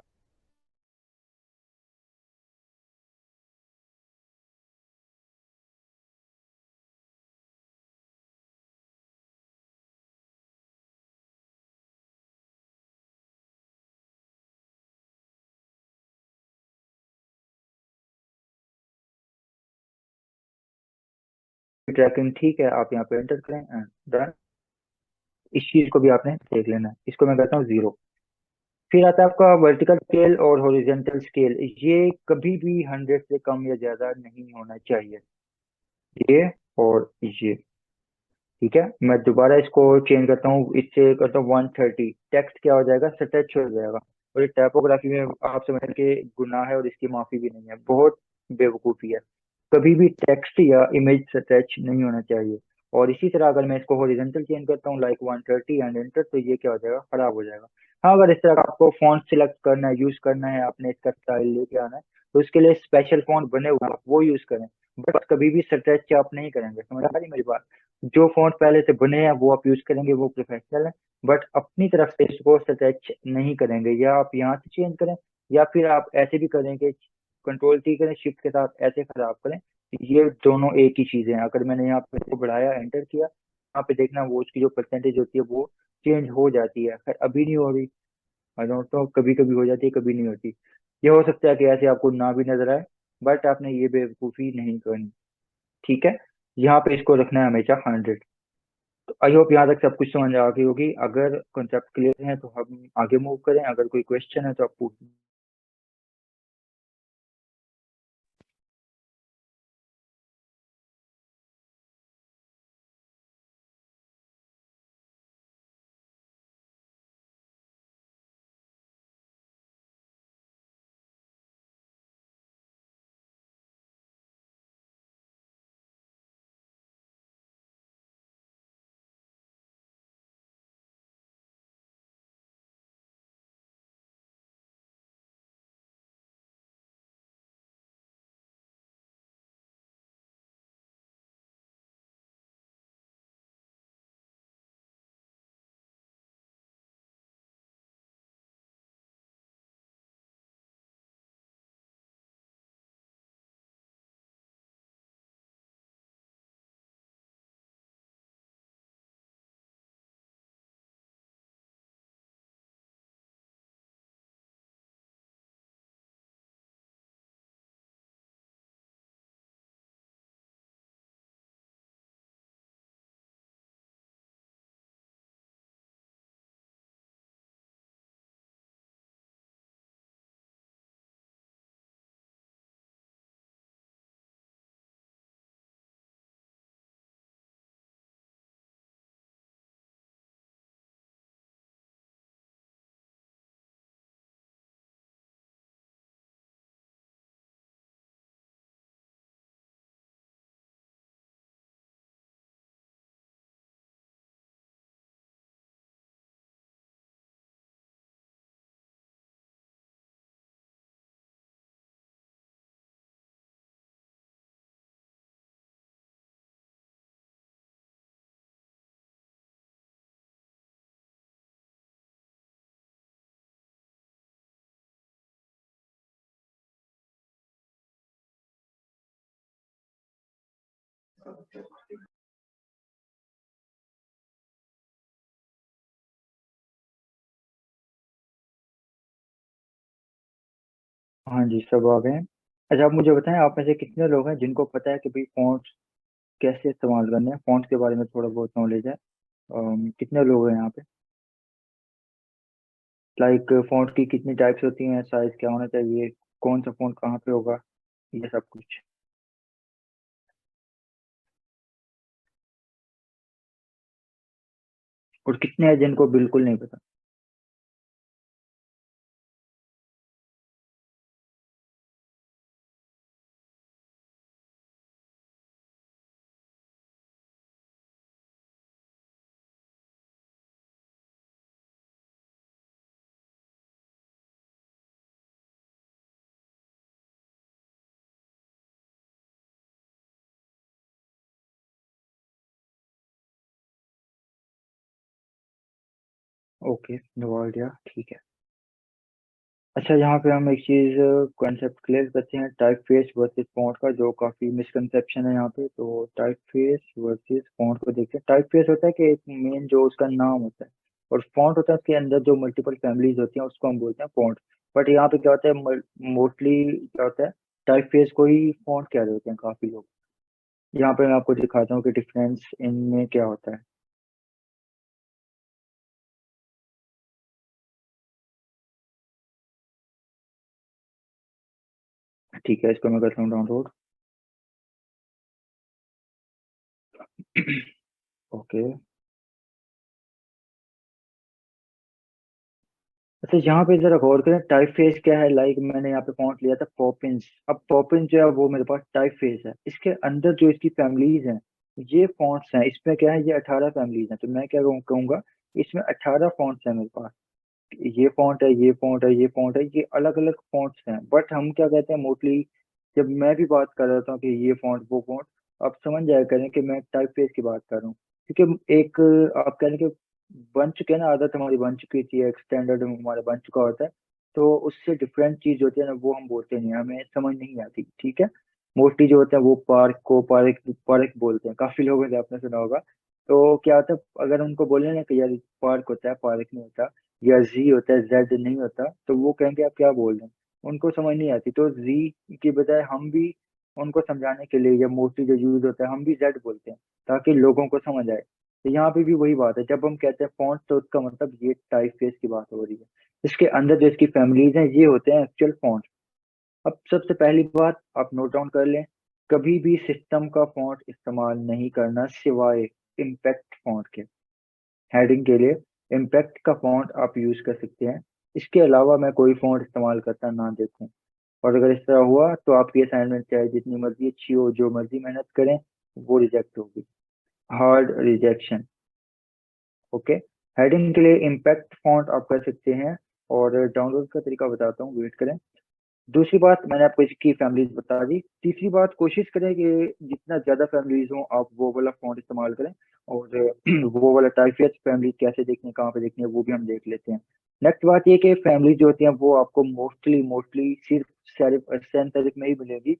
A: ट्रैकिंग। ठीक है, आप यहाँ पे एंटर करें, डन। इस चीज को भी आपने देख लेना है, इसको मैं कहता हूँ 0। फिर आता है आपका वर्टिकल स्केल और हॉरिजॉन्टल स्केल। ये कभी भी 100 से कम या ज्यादा नहीं होना चाहिए, ये और ये। ठीक है, मैं दोबारा इसको चेंज करता हूँ, इससे करता हूँ 130। टेक्स्ट क्या हो जाएगा, स्ट्रेच हो जाएगा। और ये टाइपोग्राफी में आप समझ के गुनाह है और इसकी माफी भी नहीं है, बहुत बेवकूफी है। कभी भी टेक्स्ट या इमेज स्ट्रेच नहीं होना चाहिए। और इसी तरह अगर मैं इसको हॉरिजॉन्टल चेंज करता हूँ लाइक 130 एंड एंटर, तो ये क्या हो जाएगा, खराब हो जाएगा। हाँ, अगर इस तरह का आपको फॉन्ट सिलेक्ट करना है, यूज करना है, आपने इसका स्टाइल लेके आना है, तो उसके लिए स्पेशल फॉन्ट बने हुए हैं, आप वो यूज करें। बट कभी भी स्ट्रेच आप नहीं करेंगे, समझ आ रही मेरी बात। जो फॉन्ट पहले से बने हैं वो आप यूज करेंगे, वो प्रोफेशनल है। बट अपनी तरफ से इसको स्ट्रेच नहीं करेंगे, या आप यहाँ से चेंज करें, या फिर आप ऐसे भी करें कि कंट्रोल टी करें, शिफ्ट के साथ ऐसे खराब करें। ये दोनों एक ही चीजें हैं। अगर मैंने यहाँ पे इसको बढ़ाया, एंटर किया, यहाँ पे देखना वो उसकी जो परसेंटेज होती है वो चेंज हो जाती है। खैर अभी नहीं हो रही, आई डोंट नो, कभी कभी हो जाती है, कभी नहीं होती। ये हो सकता है कि ऐसे आपको ना भी नजर आए, बट आपने ये बेवकूफी नहीं करनी। ठीक है, यहाँ पे इसको रखना है हमेशा 100। तो आई होप यहाँ तक सब कुछ समझ आ गई होगी। अगर कॉन्सेप्ट क्लियर है तो हम आगे मूव करें, अगर कोई क्वेश्चन है तो आप पूछ हाँ जी, सब आ गए हैं। अच्छा, आप मुझे बताएं, आप में से कितने लोग हैं जिनको पता है कि भाई फॉन्ट कैसे इस्तेमाल करने हैं, फॉन्ट के बारे में थोड़ा बहुत नॉलेज है? कितने लोग हैं यहाँ पे? लाइक फॉन्ट की कितनी टाइप्स होती हैं, साइज क्या होना चाहिए, कौन सा फॉन्ट कहाँ पे होगा, ये सब कुछ। और कितने हैं जिनको बिल्कुल नहीं पता? ओके, नो आइडिया, ठीक है। अच्छा, यहाँ पे हम एक चीज कॉन्सेप्ट क्लियर करते हैं, टाइप फेस वर्सेस फॉन्ट का, जो काफी मिसकंसेप्शन है यहाँ पे। तो टाइप फेस वर्सेस फॉन्ट को देखते हैं। टाइप फेस होता है कि एक मेन जो उसका नाम होता है, और फॉन्ट होता है उसके अंदर जो मल्टीपल फैमिलीज होती हैं, उसको हम बोलते हैं फॉन्ट। बट यहाँ पे क्या होता है, मोस्टली क्या होता है, टाइप फेस को ही फॉन्ट कह रहे होते हैं काफी लोग। यहाँ पे मैं आपको दिखाता हूँ कि डिफरेंस इनमें क्या होता है। ठीक है, इसको मैं करता हूँ डाउनलोड। ओके। अच्छा, यहाँ पे जरा गौर करें, टाइप फेस क्या है। लाइक मैंने यहाँ पे फॉन्ट लिया था पॉपिंस। अब पॉपिंस जो है वो मेरे पास टाइप फेस है, इसके अंदर जो इसकी फैमिलीज हैं, ये फॉन्ट्स हैं। इसमें क्या है, ये 18 फैमिलीज हैं। तो मैं क्या कहूँगा, इसमें 18 फॉन्ट्स हैं मेरे पास। ये फॉन्ट है, ये फॉन्ट है, ये फॉन्ट है, ये अलग अलग फॉन्ट्स हैं। बट हम क्या कहते हैं मोस्टली, जब मैं भी बात कर रहा था कि ये फॉन्ट वो फॉन्ट, आप समझ जाया करें कि मैं टाइप फेस की बात कर रहा हूँ। क्योंकि एक आप कह रहे कि बन चुके हैं ना, आदत हमारी बन चुकी थी, एक स्टैंडर्ड हमारा बन चुका होता है। तो उससे डिफरेंट चीज होती है ना, वो हम बोलते नहीं हैं, हमें समझ नहीं आती। ठीक है। मोस्टली जो होता है वो पार्क को पार्क पार्क बोलते हैं, काफी लोगों ने आपने सुना होगा। तो क्या होता है, अगर उनको बोले ना कि यार पार्क होता है, पार्क नहीं होता, या जी होता है, जेड नहीं होता, तो वो कहेंगे आप क्या बोल रहे हैं, उनको समझ नहीं आती। तो जी की बजाय हम भी उनको समझाने के लिए, या मोस्टली जो यूज होता है, हम भी जेड बोलते हैं, ताकि लोगों को समझ आए। तो यहाँ पे भी वही बात है, जब हम कहते हैं फॉन्ट, तो उसका मतलब ये टाइप फेस की बात हो रही है। इसके अंदर जो इसकी फैमिलीज हैं, ये होते हैं एक्चुअल फॉन्ट। अब सबसे पहली बात आप नोट डाउन कर लें, कभी भी सिस्टम का फॉन्ट इस्तेमाल नहीं करना सिवाय इम्पैक्ट फॉन्ट के। हेडिंग के लिए इम्पैक्ट का फॉन्ट आप यूज कर सकते हैं। इसके अलावा मैं कोई फॉन्ट इस्तेमाल करता ना देखूं। और अगर इस तरह हुआ तो आपकी असाइनमेंट चाहे जितनी मर्जी अच्छी हो, जो मर्जी मेहनत करें, वो रिजेक्ट होगी। Hard rejection. ओके। हेडिंग के लिए इम्पैक्ट फॉन्ट आप कर सकते हैं। और डाउनलोड का तरीका बताता हूँ, वेट करें। दूसरी बात, मैंने आपको इसकी फैमिलीज बता दी। तीसरी बात, कोशिश करें कि जितना ज्यादा फैमिलीज हो आप वो वाला फॉन्ट इस्तेमाल करें। और वो वाला टाइफियत फैमिली कैसे देखनी है, कहाँ पे देखनी है, वो भी हम देख लेते हैं। नेक्स्ट बात ये कि फैमिली जो होती हैं वो आपको मोस्टली मोस्टली सिर्फ सेरिफ सैन सेरिफ में ही मिलेगी।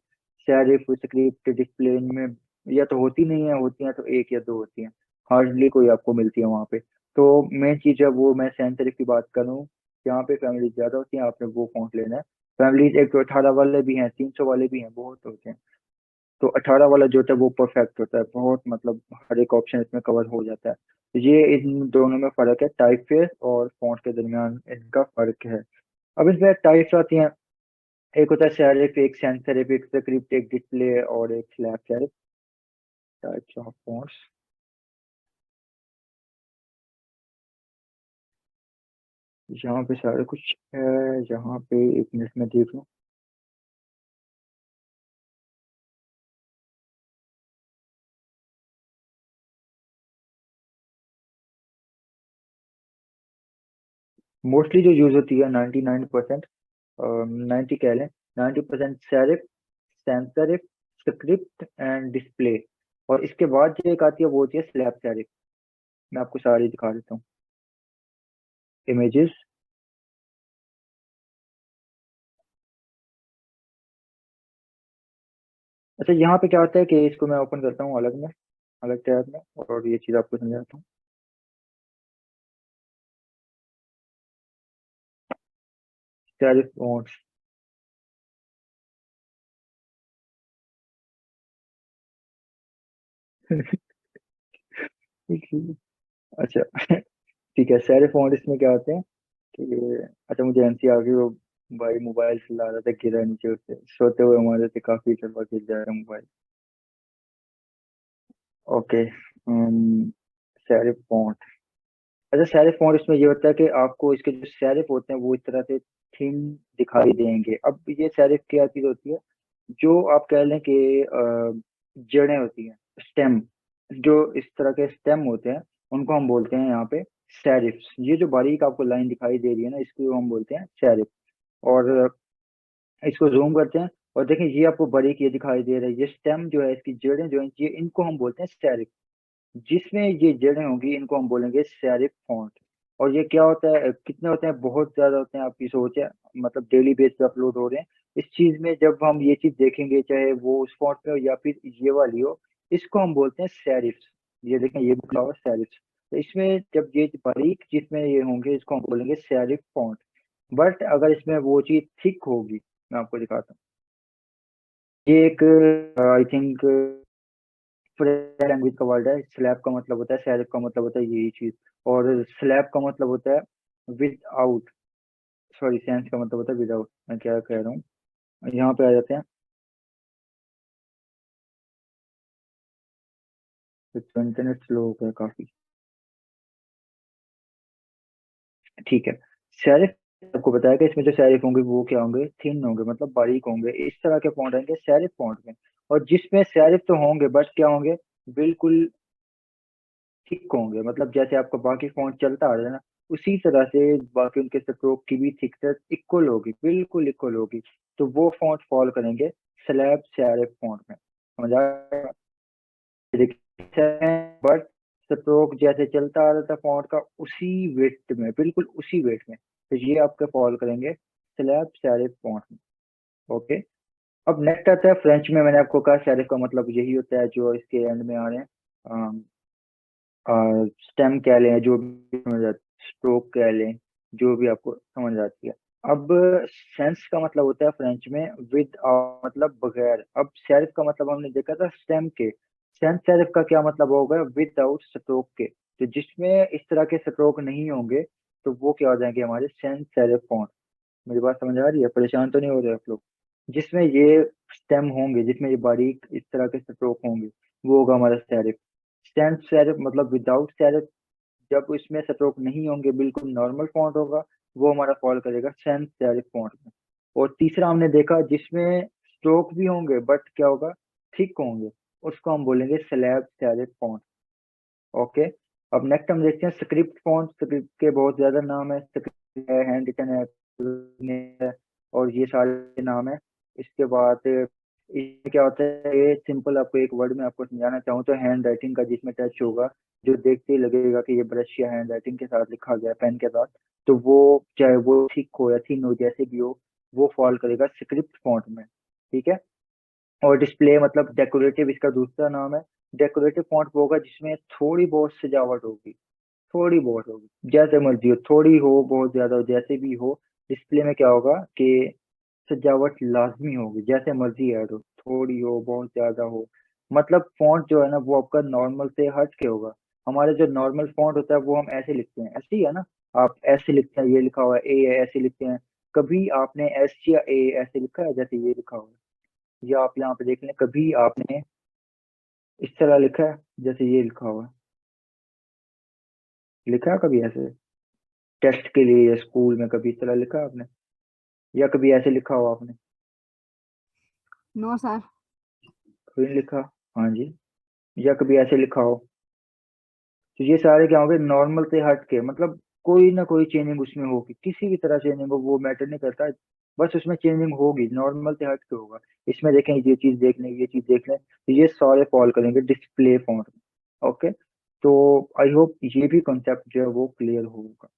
A: सेरिफ स्क्रिप्ट डिस्प्ले में या तो होती नहीं है, होती हैं तो एक या दो होती हैं, हार्डली कोई आपको मिलती है वहाँ पे। तो मेन चीज है वो, मैं सैन सेरिफ की बात करूँ, जहाँ पे फैमिली ज्यादा होती है आपने वो फॉन्ट लेना है। फैमिलीज एक तो 18 वाले भी हैं, 300 वाले भी हैं, बहुत होते हैं। तो 18 वाला जो होता है वो परफेक्ट होता है, बहुत मतलब हर एक ऑप्शन इसमें कवर हो जाता है। तो ये इन दोनों में फर्क है, टाइप फेस और फॉन्ट के दरमियान इनका फर्क है। अब इसमें टाइप्स आती हैं, एक होता है सेरिफ, एक सैंस सेरिफ, एक स्क्रिप्ट, एक डिस्प्ले, और एक slab serif. Types of fonts, यहाँ पे सारा कुछ है। यहाँ पे एक मिनट में देख लूँ। मोस्टली जो यूज होती है 99%, 90 कह लें, 90% serif, sans serif, script and display. और इसके बाद जो एक आती है वो होती है स्लैब सेरिफ। मैं आपको सारी दिखा देता हूँ। इमेजेस, अच्छा, यहाँ पे क्या होता है कि इसको मैं ओपन करता हूँ अलग में, अलग टैब में, और ये चीज़ आपको समझाता हूँ। Serif fonts. अच्छा ठीक है, सेरिफ फ़ॉन्ट इसमें क्या होते हैं कि, अच्छा मुझे हंसी आ गई, वो भाई मोबाइल चला रहा था, गिरा नीचे, उससे सोते हुए हमारे से काफी चलवा गिर जा रहा मोबाइल। Okay, serif font. अच्छा, सेरिफ फ़ॉन्ट इसमें ये होता है कि आपको इसके जो सेरिफ होते हैं वो इस तरह से थिन दिखाई देंगे। अब ये सेरिफ क्या चीज होती है, जो आप कह लें कि जड़ें होती हैं, स्टेम, जो इस तरह के स्टेम होते हैं, उनको हम बोलते हैं यहाँ पे सेरिफ्स। ये जो बारीक आपको लाइन दिखाई दे रही है ना, इसको हम बोलते हैं सेरिफ। और इसको जूम करते हैं और देखें, ये आपको बारीक ये दिखाई दे रहा है, ये स्टेम जो है, इसकी जड़ें जो है, ये इनको हम बोलते हैं सेरिफ। जिसमें ये जड़ें होंगी इनको हम बोलेंगे सेरिफ फॉन्ट। और ये क्या होता है, कितने होते हैं, बहुत ज्यादा होते हैं, आपकी सोच है, मतलब डेली बेस पे अपलोड हो रहे हैं। इस चीज में जब हम ये चीज देखेंगे, चाहे वो उस फॉन्ट पे हो या फिर ये वाली हो, इसको हम बोलते हैं सेरिफ्स। ये देखें, ये लिखा हुआ सेरिफ्स। तो इसमें जब ये बारीक जिसमें ये होंगे, इसको हम बोलेंगे सेरिफ फॉन्ट। बट अगर इसमें वो चीज थिक होगी, मैं आपको दिखाता हूँ। ये एक, आई थिंक, लैंग्वेज का वर्ड है। स्लैब का मतलब होता है, सेरिफ का मतलब होता है यही चीज। और स्लैब का मतलब होता है विद आउट, सॉरी, सेंस का मतलब होता है विदाउट। मैं क्या कह रहा हूँ, यहाँ पे आ जाते हैं। तो इंटरनेट स्लो हो गया काफी। ठीक है, सेरिफ आपको बताया कि इसमें जो सेरिफ होंगे वो क्या होंगे, थिन होंगे, मतलब बारीक होंगे, इस तरह के फॉन्ट आएंगे सेरिफ फॉन्ट में। और जिसमें सेरिफ तो होंगे, बट क्या होंगे, बिल्कुल थिक होंगे, मतलब जैसे आपका बाकी फॉन्ट चलता आ रहा है ना, उसी तरह से बाकी उनके स्ट्रोक की भी थिकनेस इक्वल होगी, बिल्कुल इक्वल होगी। तो वो फॉन्ट फॉल करेंगे स्लैब सेरिफ फॉन्ट में, समझ आया? बट स्ट्रोक जैसे चलता आ रहा था फॉन्ट का, उसी वेट में, बिल्कुल उसी वेट में, तो ये आपके फॉल करेंगे स्लैब सेरिफ फॉन्ट में। ओके, अब नेक्स्ट आता है फ्रेंच में। मैंने आपको कहा सेरिफ का मतलब यही होता है जो इसके एंड में आ रहे हैं, स्टेम कह लें, जो भी समझ आती, स्ट्रोक कह लें, जो भी आपको समझ आती है। अब सेंस का मतलब होता है फ्रेंच में विद, मतलब बगैर। अब सेरिफ का मतलब हमने देखा था स्टेम के, सेंस सेरिफ का क्या मतलब होगा, विदाउट स्ट्रोक के। तो जिसमें इस तरह के स्ट्रोक नहीं होंगे, तो वो क्या हो जाएंगे, हमारे सेंस सेरिफ फॉन्ट। मेरी बात समझ आ रही है, परेशान तो नहीं हो रहे आप लोग? जिसमें ये स्टेम होंगे, जिसमें ये बारीक इस तरह के स्ट्रोक होंगे, वो होगा हमारा सेरिफ। सेंस सेरिफ मतलब विदाउट सेरिफ। जब इसमें स्ट्रोक नहीं होंगे, बिल्कुल नॉर्मल फॉन्ट होगा, वो हमारा फॉल करेगा सेंस सेरिफ फॉन्ट में। और तीसरा हमने देखा जिसमें स्ट्रोक भी होंगे, बट क्या होगा, थिक होंगे, उसको हम बोलेंगे स्लैब सेरिफ फॉन्ट। ओके, अब नेक्स्ट हम देखते हैं स्क्रिप्ट फॉन्ट। स्क्रिप्ट के बहुत ज्यादा नाम है, स्क्रिप्ट है, हैंड रिटन है, और ये सारे नाम है। इसके बाद इसमें क्या होता है, ये सिंपल आपको एक वर्ड में आपको समझाना चाहूँ तो हैंड राइटिंग का जिसमें टच होगा, जो देखते ही लगेगा कि ये ब्रश या हैंड राइटिंग के साथ लिखा गया है, पेन के साथ, तो वो चाहे वो थिक हो या थिन हो, जैसे भी हो, वो फॉल करेगा स्क्रिप्ट फॉन्ट में। ठीक है, और डिस्प्ले मतलब डेकोरेटिव, इसका दूसरा नाम है। डेकोरेटिव फॉन्ट वो होगा जिसमें थोड़ी बहुत सजावट होगी, थोड़ी बहुत होगी, जैसे मर्जी हो, थोड़ी हो, बहुत ज्यादा हो, जैसे भी हो। डिस्प्ले में क्या होगा कि सजावट लाजमी होगी, जैसे मर्जी ऐड हो, थोड़ी हो, बहुत ज्यादा हो। मतलब फॉन्ट जो है ना, वो आपका नॉर्मल से हट के होगा। हमारे जो नॉर्मल फॉन्ट होता है वो हम ऐसे लिखते हैं, ऐसे ही है ना, आप ऐसे लिखते हैं, ये लिखा हुआ है ए है, ऐसे लिखते हैं। कभी आपने एस या ए ऐसे लिखा है, जैसे ये लिखा हुआ है, या आप यहाँ पे देख लें, कभी आपने इस तरह लिखा है, जैसे ये लिखा हुआ है, लिखा है कभी ऐसे टेस्ट के लिए या स्कूल में, कभी इस तरह लिखा है आपने, या कभी ऐसे लिखा हो आपने?
D: No sir.
A: कभी नहीं लिखा? हाँ जी, या कभी ऐसे लिखा हो? तो ये सारे क्या होंगे, नॉर्मल से हट के, मतलब कोई ना कोई चेंजिंग उसमें होगी, किसी भी तरह चेंजिंग हो, वो मैटर नहीं करता, बस उसमें चेंजिंग होगी, नॉर्मल से हट के होगा। इसमें देखें, ये चीज देख लें, ये चीज देख लें, तो ये सारे फॉल करेंगे डिस्प्ले फॉन्ट में। ओके, तो आई होप ये भी कॉन्सेप्ट जो है वो क्लियर होगा।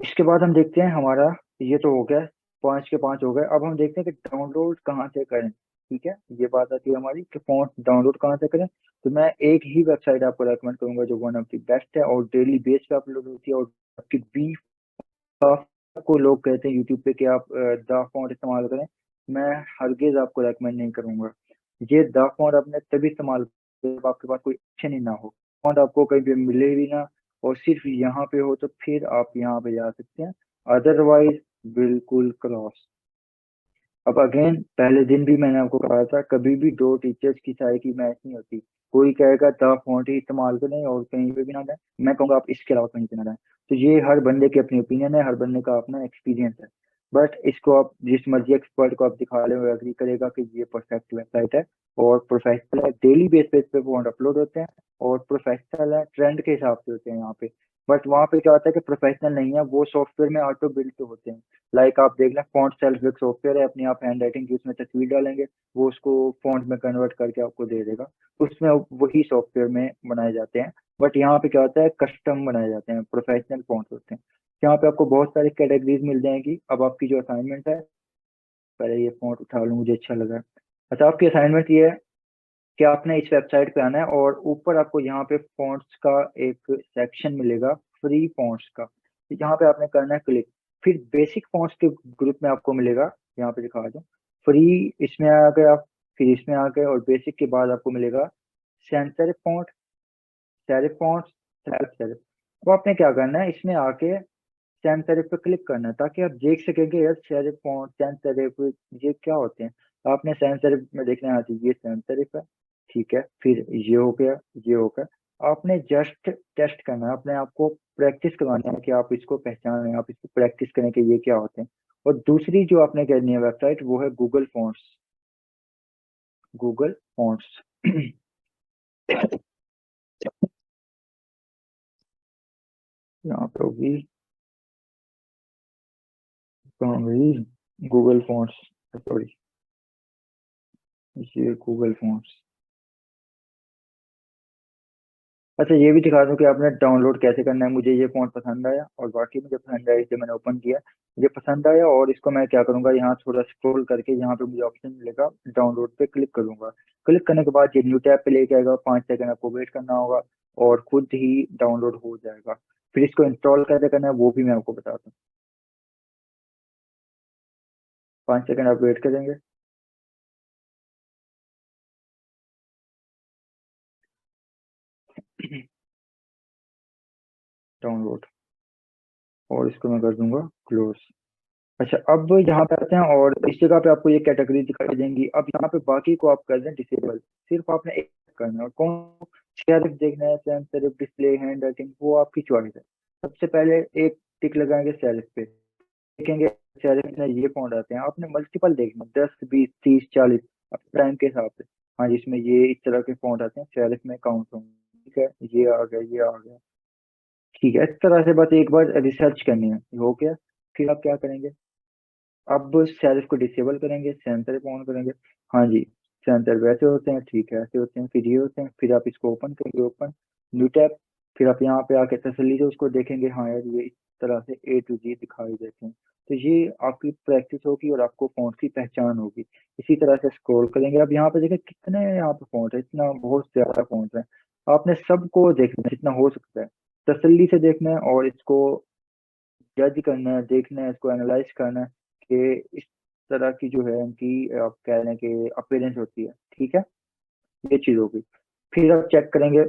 A: इसके बाद हम देखते हैं हमारा, ये तो हो गया 5 के 5 हो गए। अब हम देखते हैं कि डाउनलोड कहाँ से करें। ठीक है, ये बात आती है हमारी कि फॉन्ट डाउनलोड कहाँ से करें। तो मैं एक ही वेबसाइट आपको रेकमेंड करूंगा जो वन ऑफ द बेस्ट है और डेली बेस पे अपलोड होती है, और आपकी बी को लोग कहते हैं यूट्यूब पे कि आप द फॉन्ट इस्तेमाल करें। मैं हरगिज आपको रेकमेंड नहीं करूंगा। ये द फॉन्ट आपने तभी इस्तेमाल करें जब आपके पास कोई ऑप्शन ही ना हो, फॉन्ट आपको कहीं पे मिले भी ना, और सिर्फ यहाँ पे हो, तो फिर आप यहाँ पे जा सकते हैं, अदरवाइज बिल्कुल क्रॉस। अब अगेन पहले दिन भी मैंने आपको कहा था, कभी भी दो टीचर्स की चाय की मैच नहीं होती। कोई कहेगा द फॉन्ट ही इस्तेमाल करें और कहीं पे भी ना जाए, मैं कहूँगा आप इसके अलावा कहीं पे ना जाए। तो ये हर बंदे की अपनी ओपिनियन है, हर बंदे का अपना एक्सपीरियंस है। बट इसको आप जिस मर्जी एक्सपर्ट को आप दिखा ले, वो एग्री करेगा कि ये परफेक्ट वेबसाइट है और प्रोफेशनल है, डेली बेस पे फॉन्ट अपलोड होते हैं और प्रोफेशनल है, ट्रेंड के हिसाब से होते हैं यहाँ पे। बट वहाँ पे क्या होता है कि प्रोफेशनल नहीं है, वो सॉफ्टवेयर में ऑटो बिल्ड होते हैं। लाइक आप देख लें, फॉन्ट सेल्फ एक सॉफ्टवेयर है, अपनी आप हैंड राइटिंग की उसमें तस्वीर डालेंगे, वो उसको फॉन्ट में कन्वर्ट करके आपको दे देगा। उसमें वही सॉफ्टवेयर में बनाए जाते हैं। बट यहाँ पे क्या होता है, कस्टम बनाए जाते हैं, प्रोफेशनल फॉन्ट होते हैं। यहाँ पे आपको बहुत सारी कैटेगरीज मिल जाएंगी। अब आपकी जो असाइनमेंट है, पहले ये फॉन्ट उठा लूँ, मुझे अच्छा लगा। अच्छा, आपकी असाइनमेंट ये है कि आपने इस वेबसाइट पे आना है और ऊपर आपको यहाँ पे फॉन्ट्स का एक सेक्शन मिलेगा, फ्री फॉन्ट्स का। तो यहाँ पे आपने करना है क्लिक। फिर बेसिक फॉन्ट्स के ग्रुप में आपको मिलेगा, यहाँ पे दिखा दूँ, फ्री, इसमें आ गए आप, फिर इसमें आ गए, और बेसिक के बाद आपको मिलेगा sans serif font, serif fonts, self serif. अब आपने क्या करना है, इसमें आके सैंस सेरिफ पे क्लिक करना है, ताकि आप देख सकेंगे यार सेरिफ फॉन्ट, सैंस सेरिफ ये क्या होते हैं। तो आपने सैंस सेरिफ में देखना है, हाँ जी ये सैंस सेरिफ है, ठीक है, फिर ये हो गया, ये हो गया। आपने जस्ट टेस्ट करना है, अपने आप को प्रैक्टिस करवाना है कि आप इसको पहचानें, आप इसको प्रैक्टिस करें कि ये क्या होते हैं। और दूसरी जो आपने करनी है वेबसाइट, वो है गूगल फॉन्ट्स, गूगल फॉन्ट्स। यहाँ पे होगी, कहाँ गई, गूगल फॉन्ट्स, सॉरी, ये गूगल फॉन्ट्स। अच्छा, ये भी दिखा दूं कि आपने डाउनलोड कैसे करना है। मुझे ये फोन पसंद आया और बाकी मुझे पसंद आया, इसलिए मैंने ओपन किया, मुझे पसंद आया। और इसको मैं क्या करूंगा, यहाँ थोड़ा स्क्रॉल करके यहाँ पे मुझे ऑप्शन मिलेगा, डाउनलोड पे क्लिक करूंगा। क्लिक करने के बाद ये न्यू टैब पे लेके आएगा, 5 सेकंड आपको वेट करना होगा और खुद ही डाउनलोड हो जाएगा। फिर इसको इंस्टॉल कैसे करना है वो भी मैं आपको बताता हूँ। 5 सेकंड आप वेट करेंगे। डाउनलोड, और इसको मैं कर दूंगा क्लोज। अच्छा, अब यहाँ पे आते हैं और इस जगह पे आपको ये कैटेगरी दिखाई देंगी। अब यहाँ पे बाकी को आप कर दें डिसेबल, सिर्फ आपने एक करना है। और कौन सिर्फ देखना है, sans serif, display, hand writing, वो आपकी चॉइस है। सबसे पहले एक टिक लगाएंगे सेरिफ पे, देखेंगे सेरिफ में ये फॉन्ट आते हैं। आपने मल्टीपल देखना, 10, 20, 30, 40 अपने टाइम के हिसाब से। हाँ, जिसमें ये इस तरह के फॉन्ट आते हैं सेरिफ में काउंट होंगे। ठीक है, ये आ गया, ये आ गया। ठीक है, इस तरह से बस एक बार रिसर्च करनी है, ये हो गया। फिर आप क्या करेंगे, अब सेल्फ को डिसेबल करेंगे, सेंसर को ऑन करेंगे। हाँ जी, सेंसर वैसे होते हैं, ठीक है, ऐसे होते हैं, फिर ये होते हैं। फिर आप इसको ओपन करेंगे, ओपन, न्यू टैब। फिर आप यहाँ पे आके तसल्ली से उसको देखेंगे, हाँ यार ये इस तरह से A to Z दिखाई देते हैं। तो ये आपकी प्रैक्टिस होगी और आपको फॉन्ट की पहचान होगी। इसी तरह से स्क्रॉल करेंगे। अब यहाँ पे देखें कितने यहाँ पे फॉन्ट है, इतना बहुत ज्यादा फॉन्ट है। आपने सबको देखना है जितना हो सकता है, तसल्ली से देखना है और इसको जज करना है, देखना है, इसको एनालाइज करना है कि इस तरह की जो है उनकी आप कह रहे हैं कि अपीयरेंस होती है। ठीक है, ये चीज होगी। फिर आप चेक करेंगे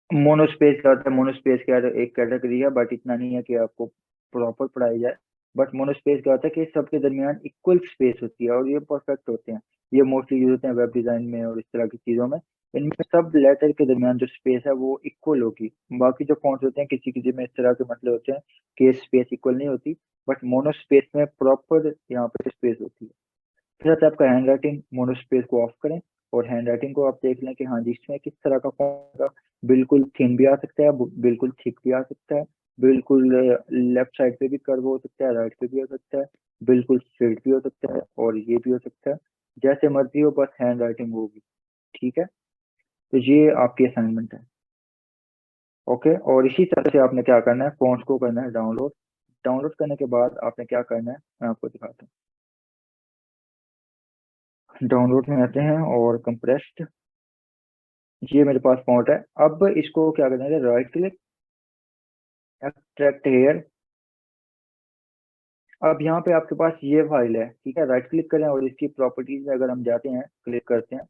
A: मोनोस्पेस क्या होता है। मोनोस्पेस क्या एक कैटेगरी है, बट इतना नहीं है कि आपको प्रॉपर पढ़ाई जाए। बट मोनोस्पेस क्या होता है कि सबके दरमियान इक्वल स्पेस होती है और ये परफेक्ट होते हैं। ये मोस्टली यूज होते हैं वेब डिजाइन में और इस तरह की चीजों में। इनमें सब लेटर के दरमियान जो स्पेस है वो इक्वल होगी। बाकी जो फॉन्ट्स होते हैं किसी किसी में इस तरह के मसले होते हैं कि स्पेस इक्वल नहीं होती, बट मोनोस्पेस में प्रॉपर यहाँ पे स्पेस होती है। फिर आता है आपका हैंड राइटिंग, मोनोस्पेस को ऑफ करें और हैंड राइटिंग को आप देख लें कि हाँ जी इसमें किस तरह का फॉन्ट का, बिल्कुल थिन भी आ सकता है, बिल्कुल थिक भी आ सकता है, बिल्कुल लेफ्ट साइड पे भी कर्व हो सकता है, राइट पे भी हो सकता है, बिल्कुल स्ट्रेट भी हो सकता है, और ये भी हो सकता है। जैसे मर्जी हो, बस हैंड राइटिंग होगी। ठीक है, तो ये आपकी असाइनमेंट है। ओके, और इसी तरह से आपने क्या करना है, फॉन्ट्स को करना है डाउनलोड। डाउनलोड करने के बाद आपने क्या करना है मैं आपको दिखाता हूँ। डाउनलोड में आते हैं और कंप्रेस्ड, ये मेरे पास फॉन्ट है। अब इसको क्या करेंगे, राइट क्लिक, एक्सट्रैक्ट हेयर। अब यहाँ पे आपके पास ये फाइल है, ठीक है। राइट क्लिक करें और इसकी प्रॉपर्टीज में अगर हम जाते हैं, क्लिक करते हैं,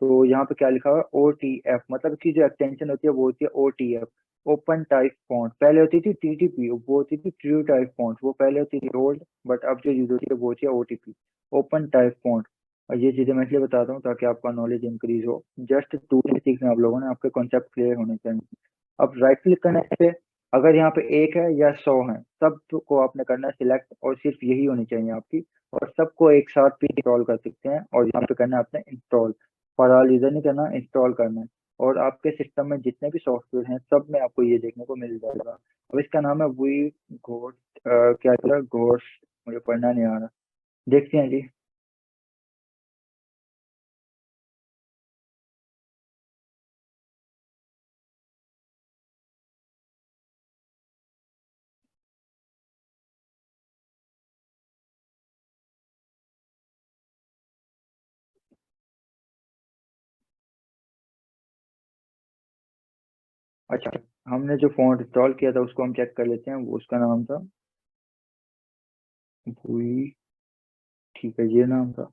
A: तो यहाँ पे क्या लिखा हुआ है, OTF, मतलब इसकी जो एक्सटेंशन होती है वो होती है OTF, ओपन टाइप फॉन्ट। पहले होती थी TTP, वो होती थी ट्रू टाइप फॉन्ट, वो पहले होती थी ओल्ड, बट अब जो यूज होती है वो होती है OTP, ओपन टाइप फॉन्ट। और ये चीजें मैं इसलिए बताता हूँ ताकि आपका नॉलेज इंक्रीज हो, जस्ट टूल सीखना आप लोगों ने, आपके कॉन्सेप्ट क्लियर होने चाहिए। अब राइट क्लिक करने पे अगर यहाँ पे 1 है या 100 है, सबको आपने करना है सिलेक्ट, और सिर्फ यही होनी चाहिए आपकी, और सबको एक साथ भी इंस्टॉल कर सकते हैं। और यहाँ पे करना है आपने इंस्टॉल, फॉर ऑल यूजर नहीं करना, इंस्टॉल करना है। और आपके सिस्टम में जितने भी सॉफ्टवेयर हैं सब में आपको ये देखने को मिल जाएगा। अब इसका नाम है वी घोस्ट, क्या था, घोस्ट, मुझे पढ़ना नहीं आ रहा, देखते हैं जी। अच्छा, हमने जो फॉन्ट इंस्टॉल किया था उसको हम चेक कर लेते हैं, वो उसका नाम था वी, ठीक है, ये नाम था।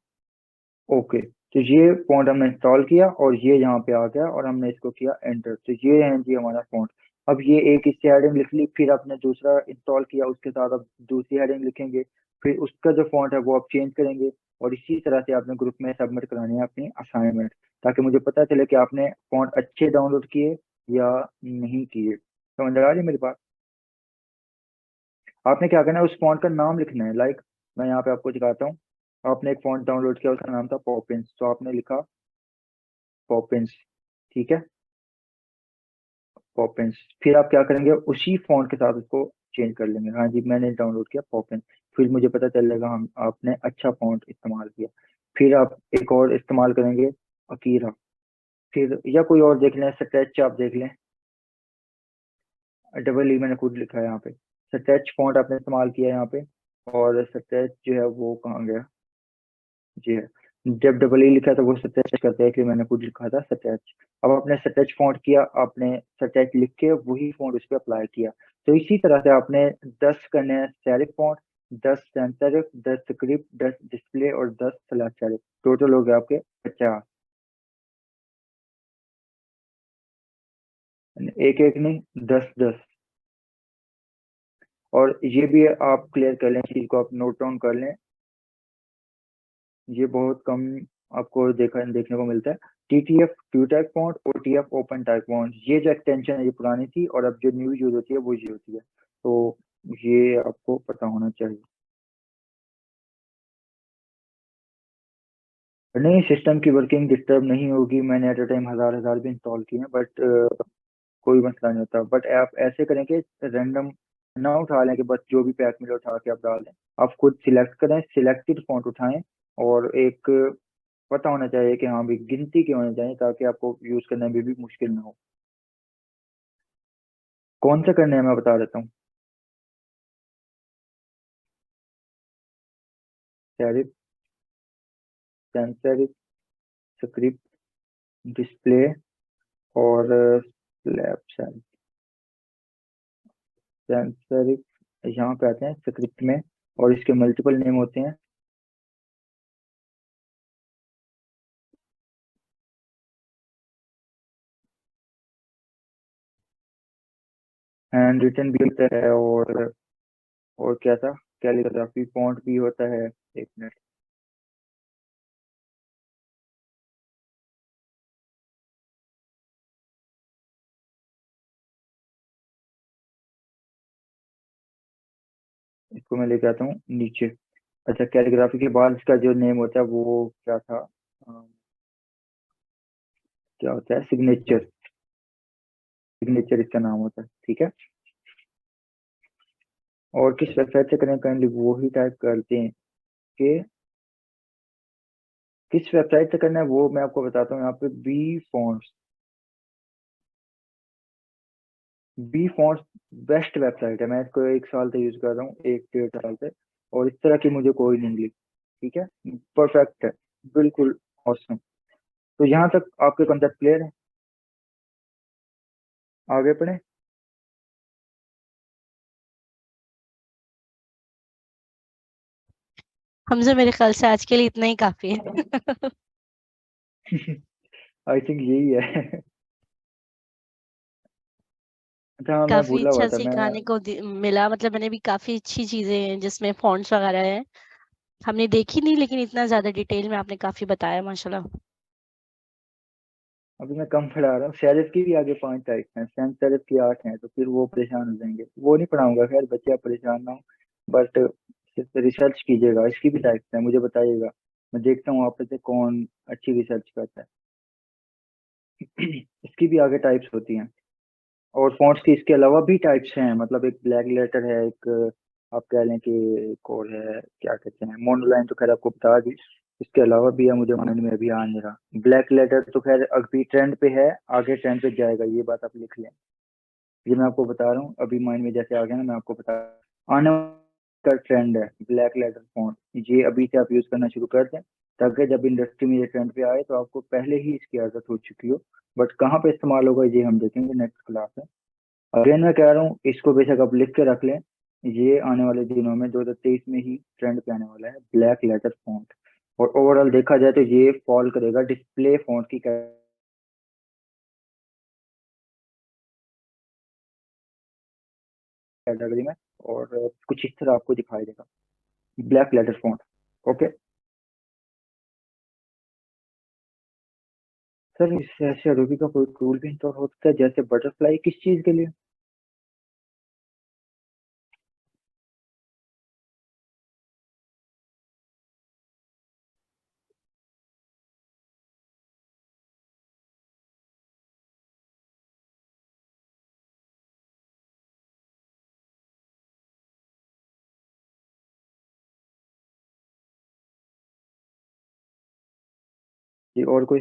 A: ओके, तो ये फॉन्ट हमने इंस्टॉल किया और ये यहाँ पे आ गया और हमने इसको किया एंटर, तो ये है जी हमारा फॉन्ट। अब ये एक इससे हेडिंग लिख ली, फिर आपने दूसरा इंस्टॉल किया, उसके साथ अब दूसरी हेडिंग लिखेंगे, फिर उसका जो फॉन्ट है वो आप चेंज करेंगे, और इसी तरह से आपने ग्रुप में सबमिट करानी है अपनी असाइनमेंट, ताकि मुझे पता चले कि आपने फॉन्ट अच्छे डाउनलोड किए या नहीं किए। समझ आ रही है मेरी बात? आपने क्या करना है, उस फॉन्ट का नाम लिखना है। लाइक मैं यहाँ पे आपको दिखाता हूँ, आपने एक फॉन्ट डाउनलोड किया, उसका नाम था पॉपिंस, तो आपने लिखा पॉपिंस, ठीक है, पॉपिंस। फिर आप क्या करेंगे, उसी फॉन्ट के साथ उसको चेंज कर लेंगे। हाँ जी, मैंने डाउनलोड किया पॉपिंस, फिर मुझे पता चलेगा हम आपने अच्छा फॉन्ट इस्तेमाल किया। फिर आप एक और इस्तेमाल करेंगे, अकीरा, फिर या कोई और देख लें, स्ट्रेच आप देख लें, डबल ई मैंने खुद लिखा है यहाँ पे, स्ट्रेच फॉन्ट आपने इस्तेमाल किया यहाँ पे, और स्ट्रेच जो है वो कहाँ गया, जी है, जब डबल ई लिखा था वो स्ट्रेच करता है, इसलिए मैंने खुद लिखा था स्ट्रेच। अब आपने स्ट्रेच फॉन्ट किया, आपने स्ट्रेच लिख के वही फॉन्ट उस पर अप्लाई किया। तो इसी तरह से आपने 10 करने हैं serif font, 10 sans serif, 10 script, 10 display और 10 स्लैश सेरिफ, टोटल हो गया आपके 50, एक एक नहीं, 10 10। और ये भी आप क्लियर कर लें, चीज को आप नोट डाउन कर लें, ये बहुत कम आपको देखने को मिलता है। TTF true type font, OTF open type font, ये जो एक्सटेंशन है ये पुरानी थी, और अब जो न्यू यूज होती है वो ये होती है, तो ये आपको पता होना चाहिए। नहीं, सिस्टम की वर्किंग डिस्टर्ब नहीं होगी, मैंने एट अ टाइम हजार हजार भी इंस्टॉल किए हैं, बट कोई मसला नहीं होता। बट आप ऐसे करें कि रैंडम ना उठा लें कि बस जो भी पैक मिले उठा के आप डाल दें, आप खुद सिलेक्ट करें, सिलेक्टेड फॉन्ट उठाएं, और एक पता होना चाहिए कि हाँ भी गिनती के होने चाहिए, ताकि आपको यूज करने में भी मुश्किल ना हो। कौन सा करने हैं मैं बता देता हूँ, serif, sans serif, script, display और स्लैब सेरिफ। सैंस सेरिफ, यहाँ पे आते हैं स्क्रिप्ट में, और इसके मल्टीपल नेम होते हैं, हैंड रिटन भी होता है, और क्या था, कैलीग्राफी फॉन्ट भी होता है। एक मिनट, इसको मैं लेके आता हूँ नीचे। अच्छा, कैलीग्राफी के बाद इसका जो नेम होता है वो क्या था, क्या होता है, सिग्नेचर, सिग्नेचर इसका नाम होता है, ठीक है। और किस वेबसाइट से करें, काइंडली वो ही टाइप करते हैं कि किस वेबसाइट से करना है, वो मैं आपको बताता हूँ। यहाँ पे be fonts, be fonts best website है, मैं इसको 1 साल से यूज कर रहा हूँ, 1 डेढ़ साल से, और इस तरह की मुझे कोई नहीं मिली। ठीक है, परफेक्ट है, बिल्कुल ऑसम। तो यहाँ तक आपके कॉन्सेप्ट क्लियर है, आगे पढ़े।
B: हमसे मेरे ख्याल से आज के लिए इतना ही काफी है।
A: आई थिंक यही है। अच्छा हाँ, मैं
B: काफी
A: भूला हुआ
B: अच्छा
A: था, मैं
B: सिखाने को मिला, मतलब मैंने भी काफी अच्छी चीजें हैं जिसमें फॉन्ट्स वगैरह है, हमने देखी नहीं, लेकिन इतना ज्यादा डिटेल में आपने काफी बताया, माशाल्लाह।
A: अभी मैं कम पढ़ा रहा हूँ। सेरिफ की भी आगे 5 टाइप हैं, सेंस सेरिफ की 8 हैं, तो फिर वो परेशान हो जाएंगे, वो नहीं पढ़ाऊंगा, खैर बच्चे आप परेशान ना हो। बट सिर्फ रिसर्च कीजिएगा, इसकी भी टाइप्स हैं, मुझे बताइएगा, मैं देखता हूँ आप में से कौन अच्छी रिसर्च करता है। इसकी भी आगे टाइप्स होती हैं, और फॉन्ट्स की इसके अलावा भी टाइप्स हैं, मतलब एक ब्लैक लेटर है, एक आप कह लें कि एक और है, क्या कहते हैं, मोनोलाइन, तो खैर आपको बता दी। इसके अलावा भी है, मुझे माइंड में अभी आ नहीं रहा। ब्लैक लेटर तो खैर अभी ट्रेंड पे है, आगे ट्रेंड पे जाएगा, ये बात आप लिख लें। ये मैं आपको बता रहा हूँ, अभी माइंड में जैसे आ गया ना, मैं आपको बता आने का ट्रेंड है ब्लैक लेटर फॉन्ट, ये अभी से आप यूज करना शुरू कर दें, ताकि जब इंडस्ट्री में ये ट्रेंड पे आए तो आपको पहले ही इसकी आदत हो चुकी हो। बट कहाँ पे इस्तेमाल होगा ये हम देखेंगे नेक्स्ट क्लास में। अगेन मैं कह रहा हूँ, इसको बेशक आप लिख के रख लें, ये आने वाले दिनों में 2023 में ही ट्रेंड पे आने वाला है ब्लैक लेटर फॉन्ट। और ओवरऑल देखा जाए तो ये फॉल करेगा डिस्प्ले फॉन्ट की कैटेगरी में, और कुछ इस तरह आपको दिखाई देगा black letter font. Okay sir, इससे अडोबी का कोई टूल भी इंस्टॉल हो सकता है, जैसे बटरफ्लाई, किस चीज के लिए? जी, और कोई?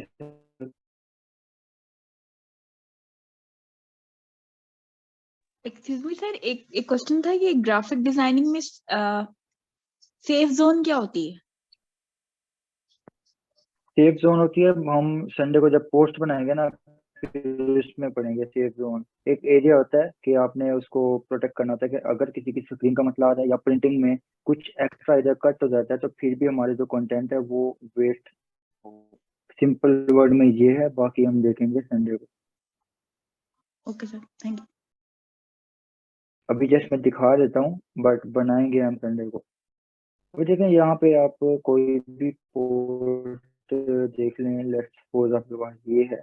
E: एक्सक्यूज मी सर, एक क्वेश्चन था कि ग्राफिक डिजाइनिंग में सेफ जोन क्या होती है?
A: सेफ जोन होती है, हम संडे को जब पोस्ट बनाएंगे ना, फिर उसमें पढ़ेंगे सेफ जोन। एक एरिया होता है कि आपने उसको प्रोटेक्ट करना होता है, कि अगर किसी की स्क्रीन का मसला आ रहा है या प्रिंटिंग में कुछ एक्स्ट्रा इधर कट हो जाता है, तो फिर भी हमारे जो कंटेंट है वो वेस्ट हो। सिंपल वर्ड में ये है, बाकी हम देखेंगे संडे को।
E: Okay sir, thank you.
A: अभी जस्ट मैं दिखा देता हूँ, बट बनाएंगे हम संडे को। अभी देखें यहाँ पे आप कोई भी पोस्ट देख लें, लेट्स सपोज आपके पास ये है,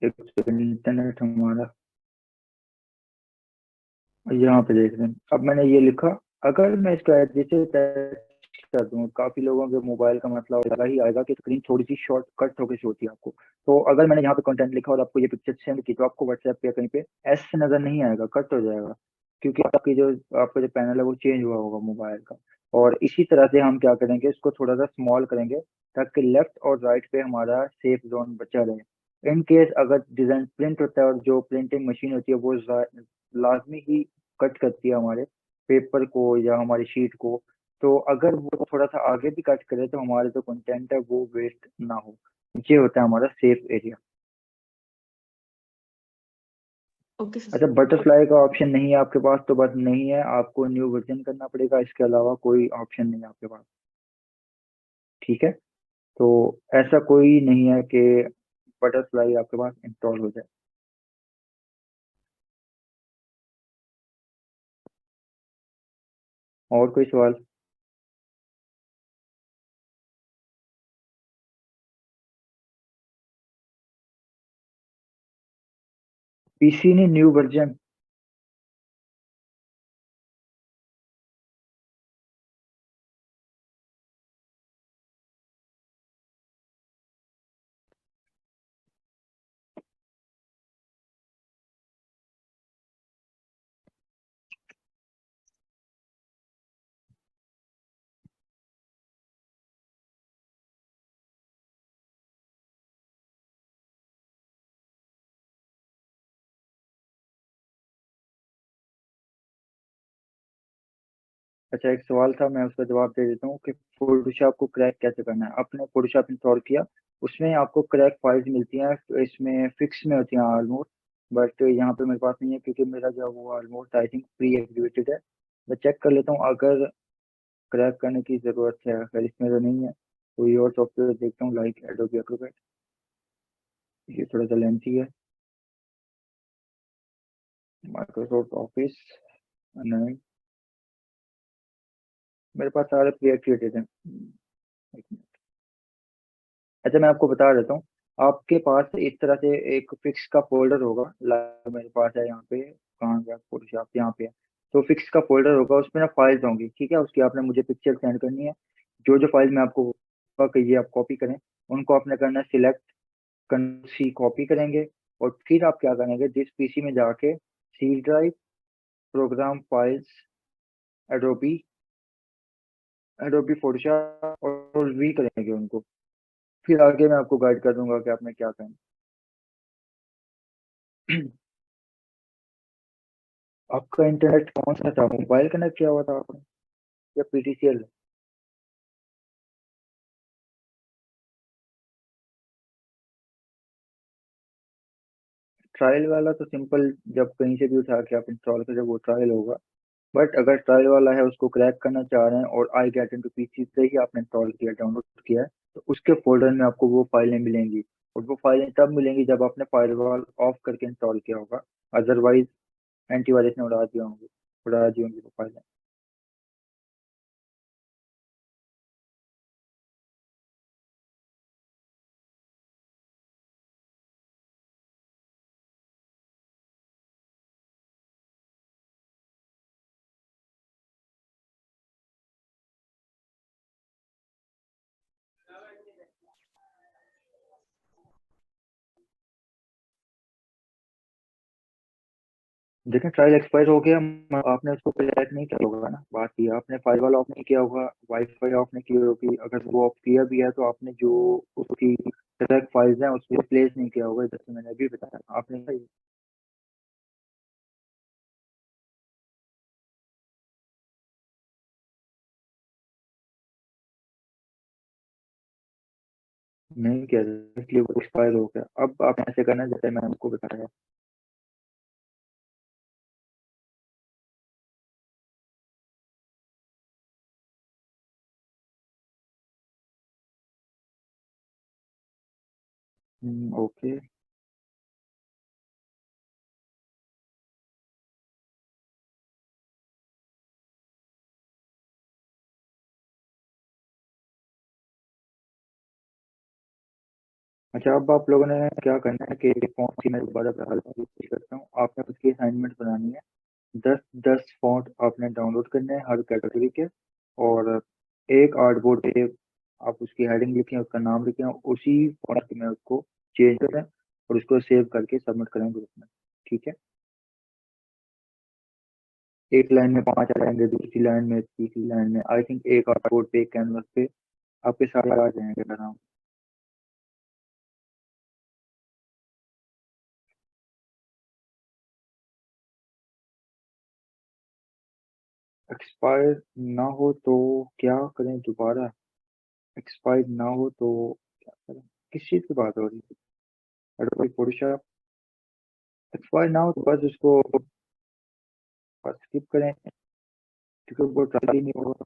A: एक इंटरनेट हमारा, यहाँ पे देख रहे हैं। अब मैंने ये लिखा, अगर मैं इसको जैसे टच कर दूँ, काफी लोगों के मोबाइल का मतलब लगा ही आएगा कि स्क्रीन थोड़ी सी शॉर्ट कट होकर शो होती है आपको। तो अगर मैंने यहाँ पे कंटेंट लिखा और आपको ये पिक्चर सेंड की, तो आपको व्हाट्सएप पे कहीं पे एस नजर नहीं आएगा, कट हो जाएगा, क्योंकि आपका जो पैनल है वो चेंज हुआ होगा मोबाइल का। और इसी तरह से हम क्या करेंगे, इसको थोड़ा सा स्मॉल करेंगे, ताकि लेफ्ट और राइट पे हमारा सेफ जोन बचा रहे। इन केस अगर डिजाइन प्रिंट होता है और जो प्रिंटिंग मशीन होती है वो लाजमी ही कट करती है हमारे पेपर को या हमारी शीट को, तो अगर वो थोड़ा सा आगे भी कट करे तो हमारे जो कंटेंट है वो वेस्ट ना हो। ये होता है हमारा सेफ एरिया।
E: Okay sir.
A: अच्छा, बटरफ्लाई का ऑप्शन नहीं है आपके पास तो बस नहीं है, आपको न्यू वर्जन करना पड़ेगा, इसके अलावा कोई ऑप्शन नहीं है आपके पास। ठीक है, तो ऐसा कोई नहीं है कि बटरफ्लाई आपके पास इंस्टॉल हो जाए। और कोई सवाल? पीसी ने न्यू वर्जन? अच्छा, एक सवाल था, मैं उसका जवाब दे देता हूँ कि फोटोशॉप को क्रैक कैसे करना है। आपने फोटोशॉप इंस्टॉल किया, उसमें आपको क्रैक फाइल्स मिलती हैं, इसमें फिक्स में होती हैं ऑलमोस्ट, बट यहाँ पे मेरे पास नहीं है क्योंकि मेरा जो है वो almost I think pre activated है। मैं चेक कर लेता हूँ, अगर क्रैक करने की ज़रूरत है, खैर इसमें तो नहीं है, कोई और सॉफ्टवेयर देखता हूँ लाइक एडोबी एक्रोबैट। ये थोड़ा सा लेंथी है। माइक्रोसॉफ्ट ऑफिस नहीं, मेरे पास सारे प्री एक्टिवेटेड हैं। एक मिनट। अच्छा, मैं आपको बता देता हूँ, आपके पास इस तरह से एक फिक्स का फोल्डर होगा, मेरे पास है यहाँ पे, कहाँ गया फोटोशॉप, यहाँ पे है। तो फिक्स का फोल्डर होगा, उसमें ना फाइल्स होंगी, ठीक है, उसकी आपने मुझे पिक्चर सेंड करनी है। जो जो फाइल मैं आपको कहिए आप कॉपी करें, उनको आपने करना है सिलेक्ट, सी कॉपी करेंगे, और फिर आप क्या करेंगे, जिस पीसी में जाके C drive, program files, Adobe, Adobe Photoshop और वी करेंगे उनको। फिर आगे मैं आपको गाइड कर दूंगा कि आपने क्या करना। आपका इंटरनेट कौन सा था, मोबाइल कनेक्ट किया हुआ था आपने या पीटीसीएल? ट्रायल वाला तो सिंपल, जब कहीं से भी उठा के आप इंस्टॉल करें वो ट्रायल होगा। बट अगर ट्रायल वाला है, उसको क्रैक करना चाह रहे हैं और आई गेट इनटू पीसी से ही आपने इंस्टॉल किया, डाउनलोड किया है, तो उसके फोल्डर में आपको वो फाइलें मिलेंगी, और वो फाइलें तब मिलेंगी जब आपने फायरवॉल ऑफ करके इंस्टॉल किया होगा, अदरवाइज एंटीवायरस ने उड़ा दी होंगी वो फाइलें। देखें, ट्रायल एक्सपायर हो गया, आपने उसको क्रैक नहीं किया होगा ना, बात ये, आपने फायरवॉल ऑफ नहीं किया होगा, वाईफाई ऑफ नहीं की होगी, अगर वो ऑफ किया भी है तो आपने जो उसकी क्रैक फाइल्स हैं उसको रिप्लेस नहीं किया होगा, जैसे मैंने अभी बताया आपने। नहीं किया, इसलिए वो एक्सपायर हो गया। अब आप ऐसे करना जैसे मैंने आपको बताया। ओके। अच्छा, अब आप लोगों ने क्या करना है कि फॉन्ट की मैं दोबारा कोशिश करता हूँ, आपने उसकी असाइनमेंट बनानी है। 10 फॉन्ट आपने डाउनलोड करने हैं हर कैटेगरी के, और एक आर्टबोर्ड पे आप उसकी हेडिंग लिखें, उसका नाम लिखें, उसी फॉन्ट में उसको चेंज करें और उसको सेव करके सबमिट करें ग्रुप में, ठीक है। एक लाइन में 5 आ जाएंगे, दूसरी लाइन में, तीसरी लाइन में, आई थिंक एक आर्टबोर्ड पे, एक कैनवस पे आपके सारे आ जाएंगे आराम। एक्सपायर ना हो तो क्या करें दोबारा, एक्सपायर ना हो तो क्या करें, किस चीज़ की बात हो रही है? एडोबी फोटोशॉप एक्सपायर ना हो तो बस उसको बस स्किप करें, क्योंकि वो ट्राई ही नहीं होगा।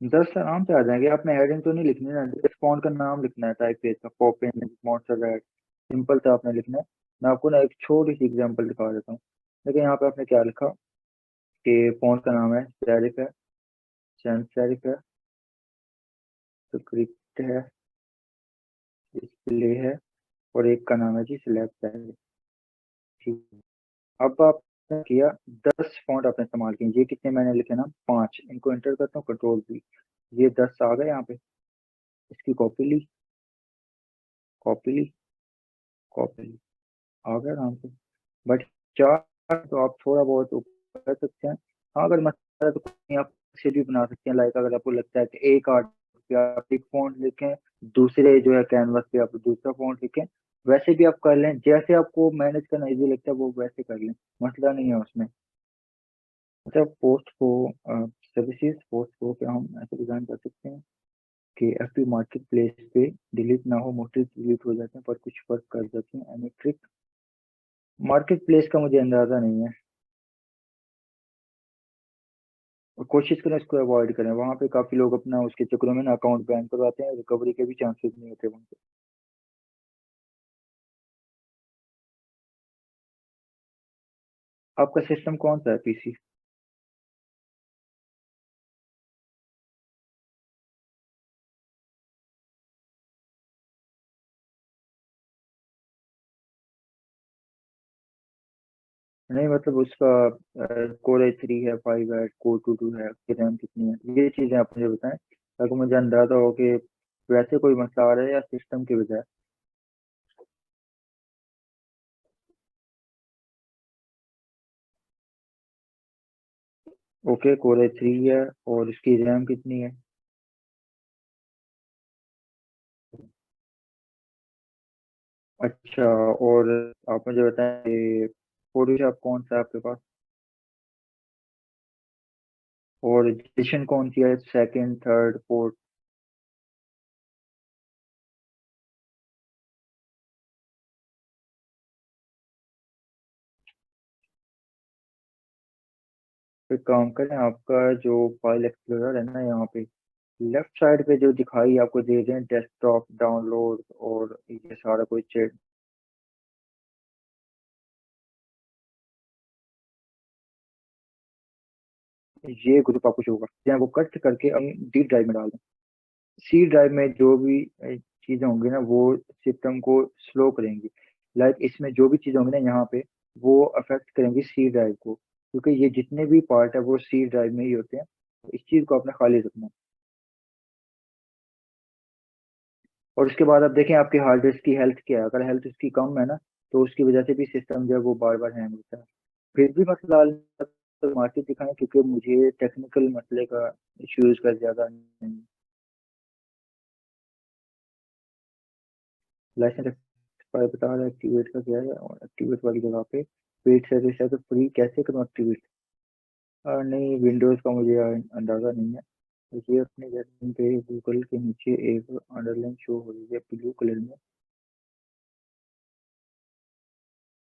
A: 10 आराम से आ जाएंगे। आपने हेडिंग तो नहीं लिखनी ना, जिस फॉन्ट का नाम लिखना है, टाइप पेज का, पॉपिन, मॉन्स्टर, सिंपल सा आपने लिखना है। मैं आपको ना एक छोटी सी एग्जांपल दिखा देता हूँ। देखिए यहाँ पे आपने क्या लिखा कि फॉन्ट का नाम है सेरिफ है, सैंस सेरिफ है, स्क्रिप्ट है, डिस्प्ले है, और एक का नाम है जी स्लैब सेरिफ, ठीक है। अब आपने किया 10 फॉन्ट आपने इस्तेमाल किए, ये कितने मैंने लिखे ना, 5, इनको एंटर करता हूँ, कंट्रोल भी, ये 10 आ गए यहाँ पे। इसकी कॉपी ली, कॉपी ली, कॉपी ली, आ गया आराम से। बट 4 तो आप थोड़ा बहुत ऊपर कर सकते हैं। हाँ, अगर मसला है तो कहीं आप से भी बना सकते हैं, लाइक अगर आपको लगता है कि एक आर्ट पे आप एक फॉन्ट लिखें, दूसरे जो है कैनवस पे आप दूसरा फॉन्ट लिखें, वैसे भी आप कर लें, जैसे आपको मैनेज करना इजी लगता है वो वैसे कर लें, मसला नहीं है उसमें। अच्छा, पोस्ट को सर्विसेज पोस्ट को क्या हम ऐसे डिजाइन कर सकते हैं कि एफपी मार्केट प्लेस पे डिलीट ना हो, मोस्टली डिलीट हो जाते हैं पर कुछ वर्क कर जाते हैं। Any trick? मार्केट प्लेस का मुझे अंदाजा नहीं है, और कोशिश करें उसको अवॉइड करें। वहां पे काफी लोग अपना उसके चक्करों में ना अकाउंट बैन करवाते हैं, रिकवरी के भी चांसेस नहीं होते वहां पे। आपका सिस्टम कौन सा है पीसी? नहीं मतलब उसका कोर i3 है, 5 है, कोर 2 है, रैम कितनी है, ये चीजें आप मुझे बताएं ताकि मुझे अंदाजा हो कि वैसे कोई मसला आ रहा है या सिस्टम की वजह है। ओके, कोर i3 है और इसकी रैम कितनी है? अच्छा, और आप मुझे बताएं फोटोशॉप कौन सा है आपके पास, और एडिशन कौन सी है, सेकंड, थर्ड, फोर्थ? एक काम करें, आपका जो फाइल एक्सप्लोरर है ना, यहाँ पे लेफ्ट साइड पे जो दिखाई आपको दे रहे हैं डेस्कटॉप, डाउनलोड और ये सारा कुछ, ये ग्रुप आपको शो होगा, यहाँ वो कट करके अपनी डी ड्राइव में डाल दें। सी ड्राइव में जो भी चीजें होंगी ना वो सिस्टम को स्लो करेंगी। लाइक इसमें जो भी चीजें होंगी ना यहाँ पे, वो अफेक्ट करेंगी सी ड्राइव को, क्योंकि ये जितने भी पार्ट है वो सी ड्राइव में ही होते हैं। तो इस चीज को आपने खाली रखना है। और उसके बाद आप देखें आपके हार्ड डिस्क की हेल्थ क्या है। अगर हेल्थ उसकी कम है ना, तो उसकी वजह से भी सिस्टम जो है वो बार बार हैंग होता है। फिर भी मसला तो मार्केट दिखाएं, क्योंकि मुझे टेक्निकल मसले का इश्यूज का ज्यादा नहीं। लाइसेंस एक्सपायर बता रहा है, एक्टिवेट का क्या है, और एक्टिवेट वाली जगह पे पेड सर्विस है तो फ्री कैसे करूँ एक्टिवेट? नहीं, विंडोज का मुझे अंदाजा नहीं है। देखिए अपने जैसे पे गूगल के नीचे एक अंडरलाइन शो हो रही है ब्लू कलर में,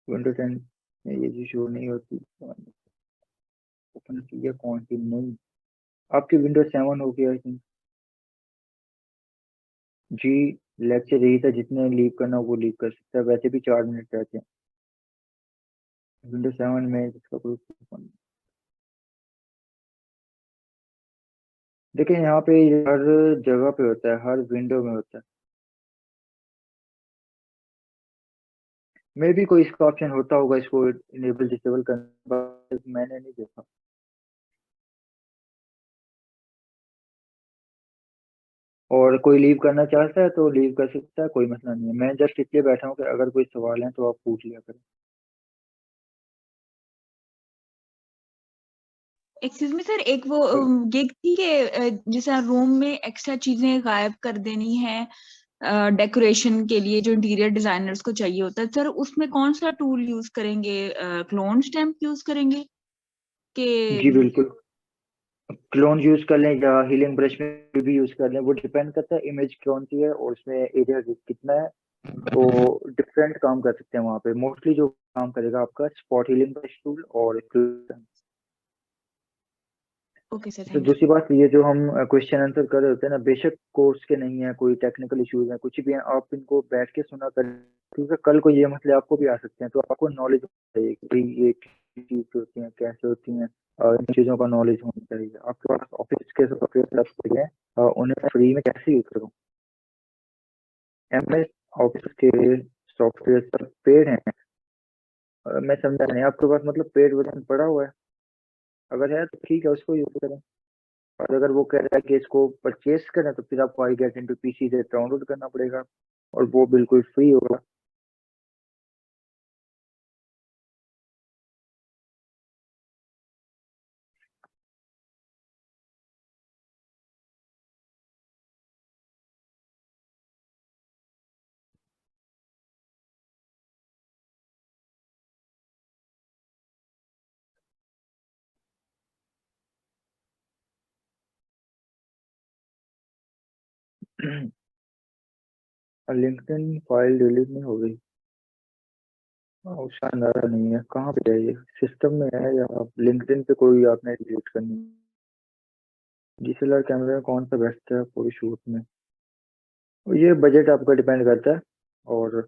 A: विंडो 10 में ये जो शो नहीं होती, ओपन की है कौन सी? नहीं, आपकी विंडो 7 हो गया आई थिंक। जी, लेक्चर यही था, जितने लीव करना वो लीव कर सकता है, वैसे भी 4 मिनट रहते हैं। विंडो 7 में जिसका कोई देखिए यहाँ पे हर जगह पे होता है, हर विंडो में होता है। मे भी कोई इसका ऑप्शन होता होगा इसको इनेबल डिसेबल करने का, मैंने नहीं देखा। और कोई लीव करना चाहता है तो लीव कर सकता है, कोई मसला नहीं है। मैं जस्ट इसलिए बैठा हूँ कि अगर कोई सवाल है तो आप पूछ लिया करें।
E: एक्सक्यूज मी सर, एक वो गिग थी कि जैसे रूम में एक्स्ट्रा चीजें गायब कर देनी है डेकोरेशन के लिए, जो इंटीरियर डिजाइनर्स को चाहिए होता है सर, उसमें कौन सा टूल यूज करेंगे? क्लोन स्टैम्प यूज करेंगे कि?
A: जी बिल्कुल, क्लोन यूज कर लें या हीलिंग ब्रश में भी यूज कर लें, वो डिपेंड करता है इमेज कौन सी है और उसमें एरिया कितना है। तो डिफरेंट काम कर सकते हैं वहाँ पे। मोस्टली जो काम करेगा आपका स्पॉट हीलिंग ब्रश टूल और
E: ओके सर,
A: तो
E: थैंक यू।
A: दूसरी बात, ये जो हम क्वेश्चन आंसर कर रहे होते हैं ना, बेशक कोर्स के नहीं है, कोई टेक्निकल इश्यूज है, कुछ भी है, आप इनको बैठ के सुना कर, क्योंकि कल को ये मसले आपको भी आ सकते हैं। तो आपको नॉलेज चाहिए कि भाई ये चीज होती है, कैसे होती हैं, और इन चीजों का नॉलेज होना चाहिए। आपके पास ऑफिस के सॉफ्टवेयर हैं, उन्हें फ्री में कैसे यूज करूँ? MS ऑफिस के सॉफ्टवेयर सब पेड हैं? मैं समझा नहीं, आपके पास मतलब पेड वर्जन पड़ा हुआ है? अगर है तो ठीक है, उसको यूज करें। और अगर वो कह रहा है कि इसको परचेज करें तो फिर आपको आई गेट इनटू पीसी से डाउनलोड करना पड़ेगा, और वो बिल्कुल फ्री होगा। लिंक्डइन फाइल डिलीट नहीं हो गई। शानदार नहीं है, कहाँ पे है ये, सिस्टम में है या लिंक्डइन पे कोई आपने डिलीट करनी? DSLR कैमरे में कौन सा बेस्ट है फोटो शूट में? ये बजट आपका डिपेंड करता है, और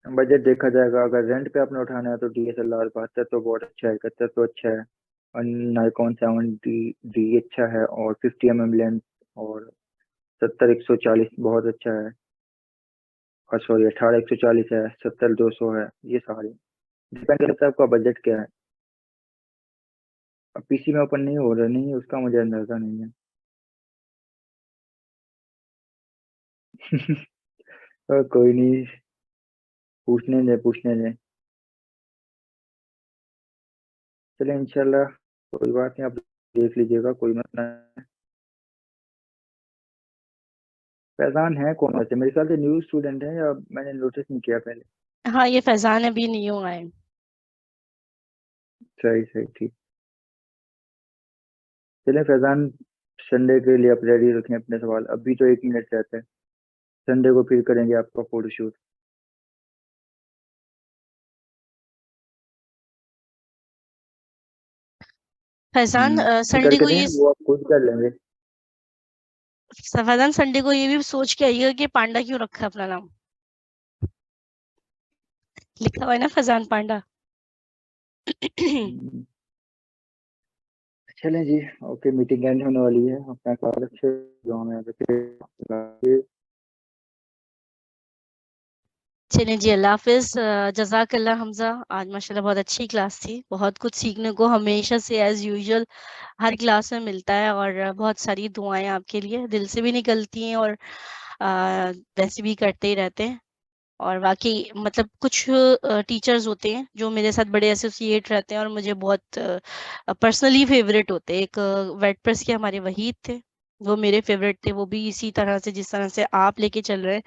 A: बजट देखा जाएगा। अगर रेंट पे आपने उठाना है तो DSLR 72 तो बहुत अच्छा है, 71 तो अच्छा है, और नाइकॉन 7D अच्छा है, और 50 mm लेंस, और 70-140 बहुत अच्छा है, और सॉरी 18-140 है, 70-200 है। ये सारे डिपेंड करता है आपका बजट क्या है। अब PC में ओपन नहीं हो रहा, नहीं उसका मुझे अंदाजा नहीं है। कोई नहीं, पूछने दे। चले इंशाल्लाह, कोई बात नहीं, आप देख लीजिएगा, कोई मसला नहीं। फैजान है कौन वैसे? मेरे ख्याल से न्यू स्टूडेंट है, या मैंने नोटिस नहीं किया पहले।
B: हाँ, ये फैजान अभी न्यू आए।
A: सही सही, ठीक। चले फैजान, संडे के लिए आप रेडी रखें अपने सवाल, अभी तो 1 मिनट रहता है, संडे को फिर करेंगे आपका फोटोशूट।
B: फैजान संडे
A: करके
B: को
A: दें,
B: ये
A: वो आप खुद कर लेंगे।
B: फैजान संडे को ये भी सोच के आइएगा कि पांडा क्यों रखा है अपना नाम। लिखा हुआ है ना फैजान पांडा।
A: हम्म, चलें जी, ओके, मीटिंग एंड होने वाली है, अपना ख्याल रखिए, जो हमें रखिए।
B: चलिए जी, अल्लाह हाफिज। जज़ाकल्लाह हमजा, आज माशाल्लाह बहुत अच्छी क्लास थी, बहुत कुछ सीखने को हमेशा से एज यूजुअल हर क्लास में मिलता है, और बहुत सारी दुआएं आपके लिए दिल से भी निकलती हैं, और वैसे भी करते ही रहते हैं। और बाकी मतलब कुछ टीचर्स होते हैं जो मेरे साथ बड़े एसोसिएट रहते हैं और मुझे बहुत पर्सनली फेवरेट होते हैं। एक वेटप्रेस के हमारे वहीद थे, वो मेरे फेवरेट थे, वो भी इसी तरह से जिस तरह से आप लेके चल रहे हैं